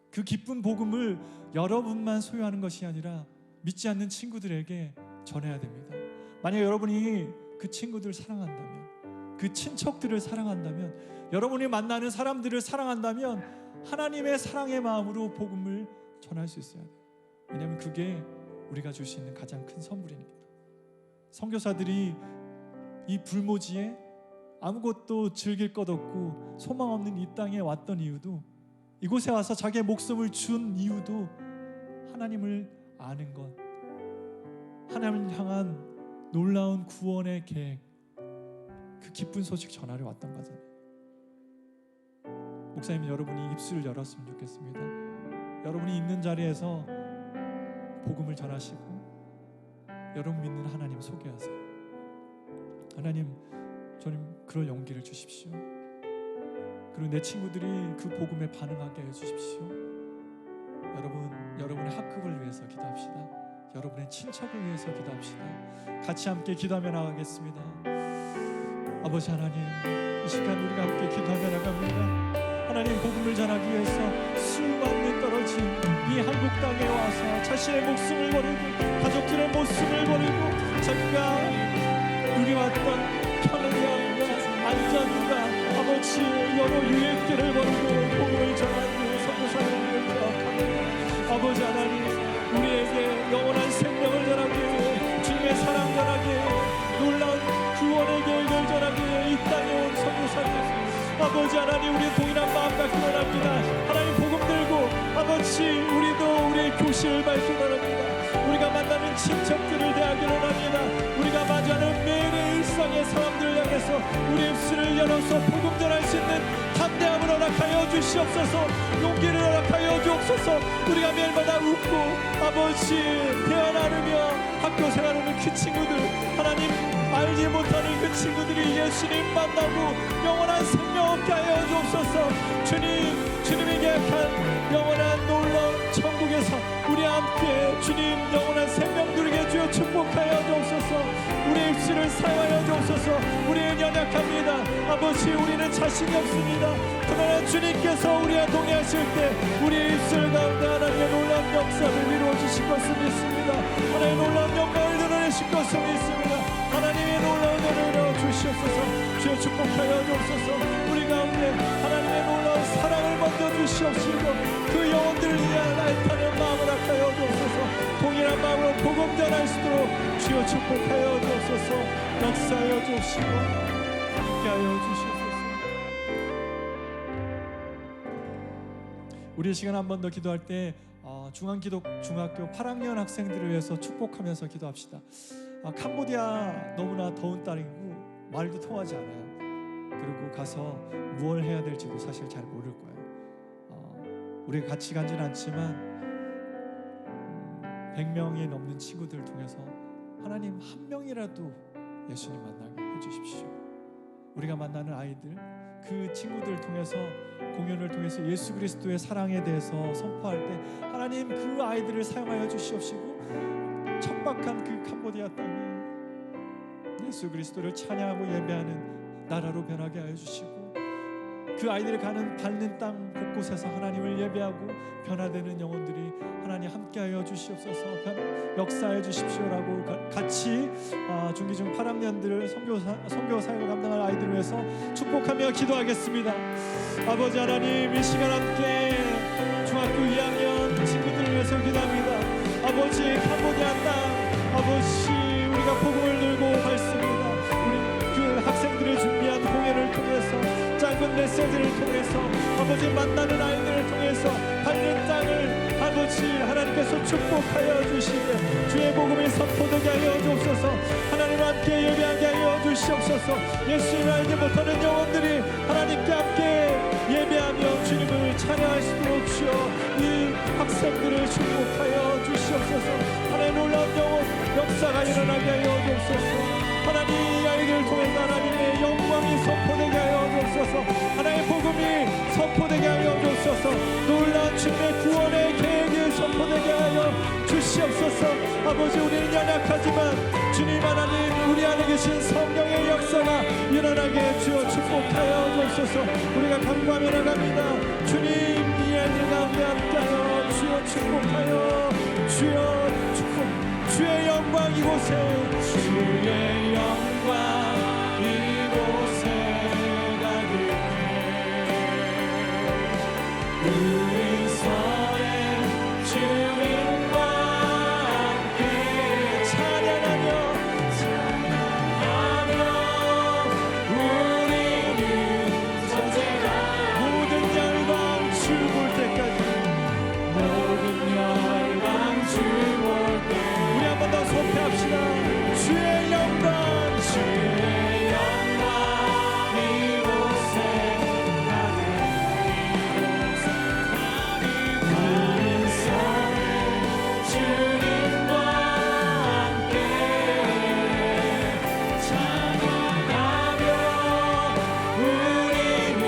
[SPEAKER 4] 그 기쁜 복음을 여러분만 소유하는 것이 아니라 믿지 않는 친구들에게 전해야 됩니다. 만약 여러분이 그 친구들을 사랑한다면, 그 친척들을 사랑한다면, 여러분이 만나는 사람들을 사랑한다면 하나님의 사랑의 마음으로 복음을 전할 수 있어야 돼요. 왜냐하면 그게 우리가 줄 수 있는 가장 큰 선물이니까. 선교사들이 이 불모지에 아무것도 즐길 것 없고 소망 없는 이 땅에 왔던 이유도, 이곳에 와서 자기의 목숨을 준 이유도 하나님을 아는 것, 하나님을 향한 놀라운 구원의 계획, 그 기쁜 소식 전하러 왔던 거잖아요. 목사님, 여러분이 입술을 열었으면 좋겠습니다. 여러분이 있는 자리에서 복음을 전하시고 여러분 믿는 하나님 소개하세요. 하나님, 저는 그럴 용기를 주십시오. 그리고 내 친구들이 그 복음에 반응하게 해주십시오. 여러분의 학급을 위해서 기도합시다. 여러분의 친척을 위해서 기도합시다. 같이 함께 기도하며 나가겠습니다. 아버지 하나님, 이 시간 우리가 함께 기도하며 나갑니다. 하나님, 복음을 전하기 위해서 수많은 떨어진 이 한국 땅에 와서 자신의 목숨을 버리고 가족들의 목숨을 버리고 자기가 누려왔던 편안함과 안전과 아버지 여러 유익들을 버리고 복음을 전하는 선교사님을 기억합니다. 아버지 하나님, 우리에게 영원한 생명을 전하기 위해, 주님의 사랑 전하기 위해, 놀라운 구원의 계획을 전하기 위해 이 땅에 온 선교사님, 아버지 하나님, 우리 동일한 마음 갖고 원합니다. 하나님, 복음 들고 아버지 우리도 우리의 교실을 발전합니다. 우리가 만나는 친척들을 대하기 원합니다. 우리가 마주하는 매일의 일상의 사람들을 향해서 우리 입술을 열어서 복음 전할 수 있는 담대함을 허락하여 주시옵소서. 용기를 허락하여 주옵소서. 우리가 매일마다 웃고 아버지 대화 나누며 학교 생활하는 그 친구들, 하나님 알지 못하는 그 친구들이 예수님 만나고 영원한 생명 얻게 하여 주옵소서. 주님이 계획한 영원한 놀라운 천국에서 우리 함께 주님 영원한 생명 누리게 주여 축복하여 주옵소서. 우리의 입술을 사용하여 주옵소서. 우리는 연약합니다. 아버지, 우리는 자신이 없습니다. 그러나 주님께서 우리와 동행하실 때 우리의 입술 가운데 하나님의 놀라운 역사를 이루어 주실 것을 믿습니다. 하나님의 놀라운 영광을 드러내실 것을 믿습니다. 하나님의 놀라운 은혜를 주시옵소서. 주여 축복하여 주옵소서. 우리 가운데 하나님의 놀라운 사랑을 먼저 주시옵시고 그 영혼들을 위한 애타는 마음을 아까여 주옵소서. 동일한 마음으로 복음 전할 수 있도록 주여 축복하여 주옵소서. 역사하여 주옵시고 함께하여 주시옵소서. 우리 시간 한 번 더 기도할 때 중학교 8학년 학생들을 위해서 축복하면서 기도합시다. 캄보디아 너무나 더운 땅이고 말도 통하지 않아요. 그리고 가서 무엇을 해야 될지도 사실 잘 모를 거예요. 우리가 같이 간지는 않지만 100명이 넘는 친구들을 통해서 하나님 한 명이라도 예수님 만나게 해주십시오. 우리가 만나는 아이들, 그 친구들을 통해서, 공연을 통해서 예수 그리스도의 사랑에 대해서 선포할 때 하나님 그 아이들을 사용하여 주시옵시고 척박한 그 캄보디아 땅이 예수 그리스도를 찬양하고 예배하는 나라로 변하게 하여 주시고 그 아이들이 밟는 땅 곳곳에서 하나님을 예배하고 변화되는 영혼들이 하나님 함께하여 주시옵소서. 역사해 주십시오라고 같이 중기중 8학년들을 선교 사역을 감당할 아이들을 위해서 축복하며 기도하겠습니다. 아버지 하나님, 이 시간 함께 중학교 2학년 친구들을 위해서 기도합니다. 아버지, 캄보디아 땅, 아버지 우리가 복음을 들고 갔습니다. 우리 그 학생들을 준비한 공연을 통해서, 짧은 메시지를 통해서, 아버지 만나는 아이들을 통해서 밟는 땅을 아버지 하나님께서 축복하여 주시되 주의 복음이 선포되게 하여 주옵소서. 하나님 함께 예배하게 하여 주시옵소서. 예수님을 알지 못하는 영혼들이 하나님께 함께 예배하며 주님을 찬양할 수 있도록 주여 이 학생들을 축복하여 주시옵소서. 하나님 놀라운 영혼 역사가 일어나게 하여 주옵소서. 하나님 이 아이들을 통해서 하나님의 영광이 선포되게 하여 주옵소서. 하나님의 복음이 선포되게 하여 주옵소서. 놀라운 주님의 구원의 계획이 선포 주시옵소서. 아버지, 우리는 연약하지만 주님 하나님, 우리 안에 계신 성령의 역사가 일어나게 주여 축복하여 주옵소서. 우리가 간구하며 나갑니다. 주님, 이 아이들 가운데 함께하여 주여 축복하여 주여 축복, 주의 영광 이곳에,
[SPEAKER 2] 주의 영광 이곳에 가득해 우리 손에 주님과 함께
[SPEAKER 4] 찬양하며
[SPEAKER 2] 우리는 전쟁하며
[SPEAKER 4] 모든 열방 주 볼 때까지.
[SPEAKER 2] 모든 열방 주 볼 때
[SPEAKER 4] 우리 한 번 더 소개합시다. 주의 영광,
[SPEAKER 2] 주의 영광 이곳에 우리 손에 주님과 함께 찬양하며 우리는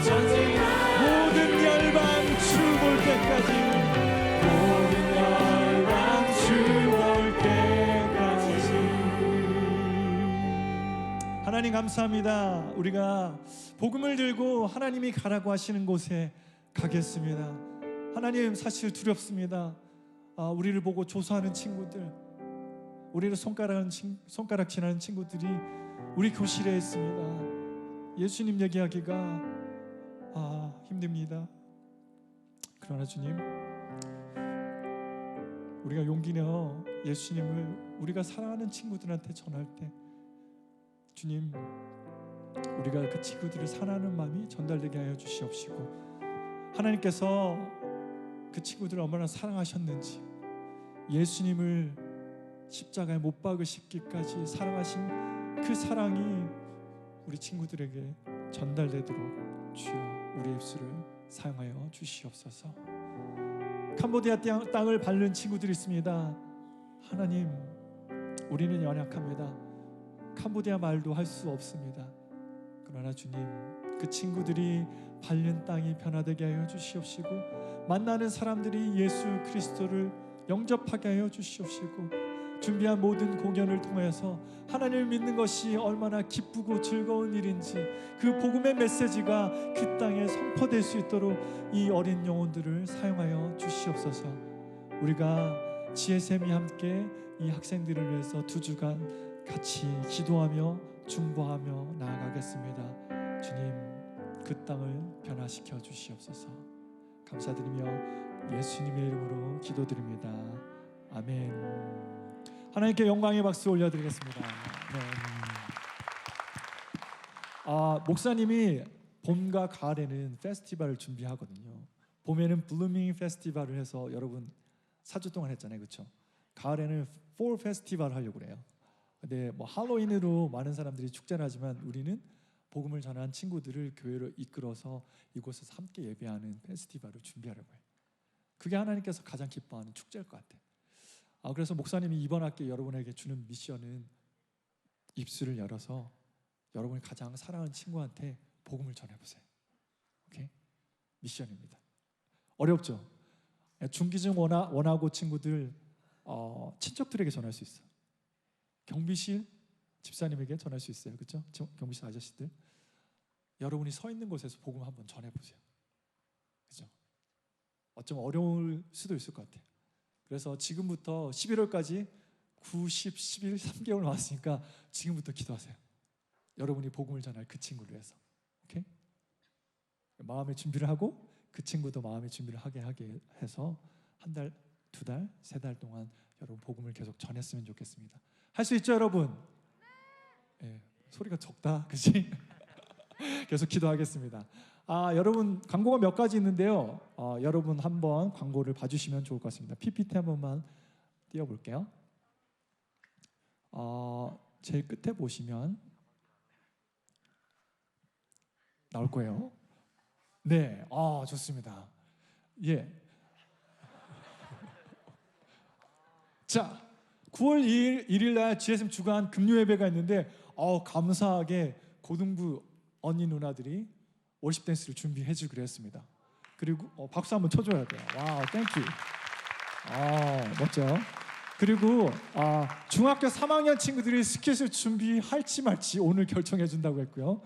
[SPEAKER 2] 전쟁하며
[SPEAKER 4] 모든 열방 주 볼 때까지.
[SPEAKER 2] 모든 열방 주 볼 때까지
[SPEAKER 4] 하나님 감사합니다. 우리가 복음을 들고 하나님이 가라고 하시는 곳에 가겠습니다. 하나님, 사실 두렵습니다. 우리를 보고 조소하는 친구들, 우리를 손가락질하는 친구들이 우리 교실에 있습니다. 예수님 얘기하기가 힘듭니다. 그러나 주님, 우리가 용기 내어 예수님을 우리가 사랑하는 친구들한테 전할 때, 주님, 우리가 그 친구들을 사랑하는 마음이 전달되게 하여 주시옵시고, 하나님께서 그 친구들을 얼마나 사랑하셨는지, 예수님을 십자가에 못 박으시기까지 사랑하신 그 사랑이 우리 친구들에게 전달되도록 주여 우리 입술을 사용하여 주시옵소서. 캄보디아 땅을 밟는 친구들이 있습니다. 하나님, 우리는 연약합니다. 캄보디아 말도 할 수 없습니다. 그러나 주님, 그 친구들이 밟는 땅이 변화되게 하여 주시옵시고, 만나는 사람들이 예수 그리스도를 영접하게 하여 주시옵시고, 준비한 모든 공연을 통해서 하나님을 믿는 것이 얼마나 기쁘고 즐거운 일인지, 그 복음의 메시지가 그 땅에 선포될 수 있도록 이 어린 영혼들을 사용하여 주시옵소서. 우리가 지혜샘이 함께 이 학생들을 위해서 2주간 같이 기도하며 중보하며 나아가겠습니다. 주님, 그 땅을 변화시켜 주시옵소서. 감사드리며 예수님의 이름으로 기도드립니다. 아멘. 하나님께 영광의 박수 올려드리겠습니다. 네. 목사님이 봄과 가을에는 페스티벌을 준비하거든요. 봄에는 블루밍 페스티벌을 해서 여러분 4주 동안 했잖아요, 그렇죠? 가을에는 폴 페스티벌 하려고 그래요. 근데 뭐 할로윈으로 많은 사람들이 축제를 하지만 우리는 복음을 전한 친구들을 교회로 이끌어서 이곳에서 함께 예배하는 페스티벌을 준비하려고 해요. 그게 하나님께서 가장 기뻐하는 축제일 것 같아요. 그래서 목사님이 이번 학기에 여러분에게 주는 미션은 입술을 열어서 여러분이 가장 사랑하는 친구한테 복음을 전해보세요. 오케이? 미션입니다. 어렵죠? 중기증 원하고 친구들 친척들에게 전할 수 있어요. 경비실 집사님에게 전할 수 있어요. 그렇죠? 경비실 아저씨들, 여러분이 서 있는 곳에서 복음 한번 전해보세요. 그렇죠? 어쩌면 어려울 수도 있을 것 같아요. 그래서 지금부터 11월까지 9, 10, 11, 3개월 남았으니까 지금부터 기도하세요. 여러분이 복음을 전할 그 친구를 위해서. 오케이? 마음의 준비를 하고 그 친구도 마음의 준비를 하게 해서 1달, 2달, 3달 동안 여러분 복음을 계속 전했으면 좋겠습니다. 할 수 있죠, 여러분? 네, 소리가 적다, 그치? 계속 기도하겠습니다. 여러분 광고가 몇 가지 있는데요. 여러분 한번 광고를 봐주시면 좋을 것 같습니다. PPT 한 번만 띄워볼게요. 제일 끝에 보시면 나올 거예요. 네, 좋습니다. 예. 자, 9월 1일 날 GSM 주간 금요 예배가 있는데 감사하게 고등부 언니 누나들이 월십 댄스를 준비해 주기로 했습니다. 그리고 박수 한번 쳐줘야 돼요. 와우, 땡큐. 멋져. 그리고 중학교 3학년 친구들이 스킷을 준비할지 말지 오늘 결정해 준다고 했고요.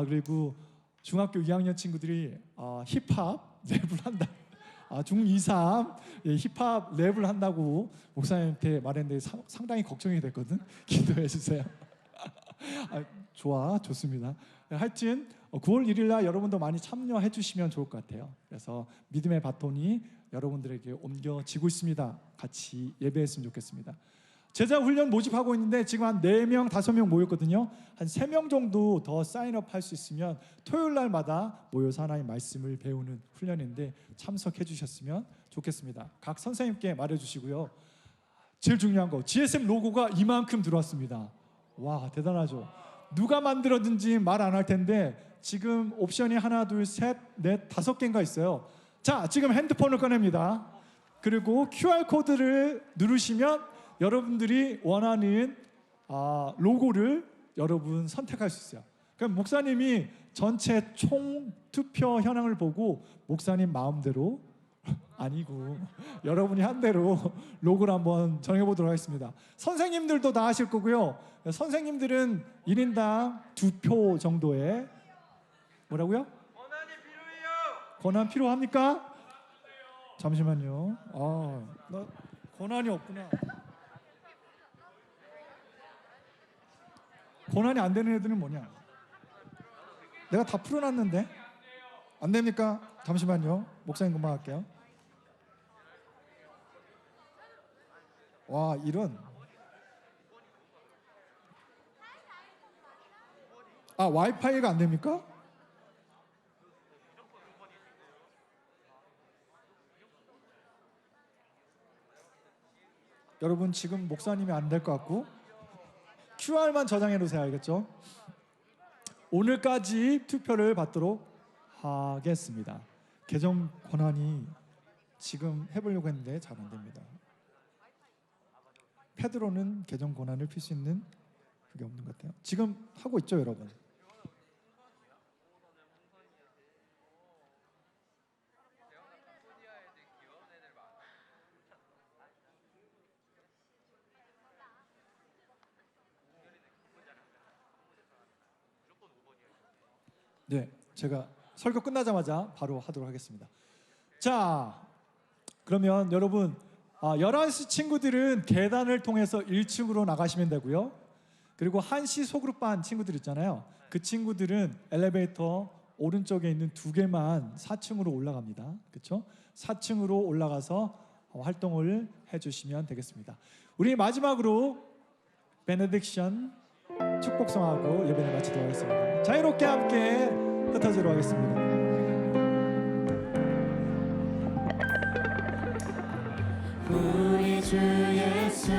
[SPEAKER 4] 그리고 중학교 2학년 친구들이 힙합 랩을 한다. 중2, 3 힙합 랩을 한다고 목사님한테 말했는데 상당히 걱정이 됐거든. 기도해 주세요. 좋습니다. 하여튼 9월 1일 날 여러분도 많이 참여해 주시면 좋을 것 같아요. 그래서 믿음의 바톤이 여러분들에게 옮겨지고 있습니다. 같이 예배했으면 좋겠습니다. 제자 훈련 모집하고 있는데 지금 한 4명, 5명 모였거든요. 한 3명 정도 더 사인업 할 수 있으면 토요일 날마다 모여서 하나님 말씀을 배우는 훈련인데 참석해 주셨으면 좋겠습니다. 각 선생님께 말해 주시고요. 제일 중요한 거 GSM 로고가 이만큼 들어왔습니다. 와, 대단하죠. 누가 만들었는지 말 안 할 텐데 지금 옵션이 하나, 둘, 셋, 넷, 5개인가 있어요. 자, 지금 핸드폰을 꺼냅니다. 그리고 QR코드를 누르시면 여러분들이 원하는 로고를 여러분 선택할 수 있어요. 그럼 목사님이 전체 총 투표 현황을 보고 목사님 마음대로 아니고 여러분이 한 대로 로고를 한번 정해보도록 하겠습니다. 선생님들도 다 하실 거고요. 선생님들은 1인당 2표 정도의 뭐라고요?
[SPEAKER 2] 권한이 필요해요.
[SPEAKER 4] 권한 필요합니까? 잠시만요. 나 권한이 없구나. 권한이 안 되는 애들은 뭐냐? 내가 다 풀어놨는데 안 됩니까? 잠시만요. 목사님 금방 할게요. 와, 이런. 와이파이가 안 됩니까? 여러분 지금 목사님이 안 될 것 같고 QR만 저장해 놓으세요. 알겠죠? 오늘까지 투표를 받도록 하겠습니다. 계정 권한이 지금 해보려고 했는데 잘 안 됩니다. 패드로는 계정 권한을 필 수 있는 그게 없는 것 같아요. 지금 하고 있죠, 여러분? 네, 제가 설교 끝나자마자 바로 하도록 하겠습니다. 자, 그러면 여러분 11시 친구들은 계단을 통해서 1층으로 나가시면 되고요. 그리고 1시 소그룹반 친구들 있잖아요. 그 친구들은 엘리베이터 오른쪽에 있는 2개만 4층으로 올라갑니다. 그렇죠? 4층으로 올라가서 활동을 해주시면 되겠습니다. 우리 마지막으로 베네딕션 축복성하고 예배를 마치도록 하겠습니다. 자유롭게 함께 흩어지도록 하겠습니다.
[SPEAKER 2] 우리 주 예수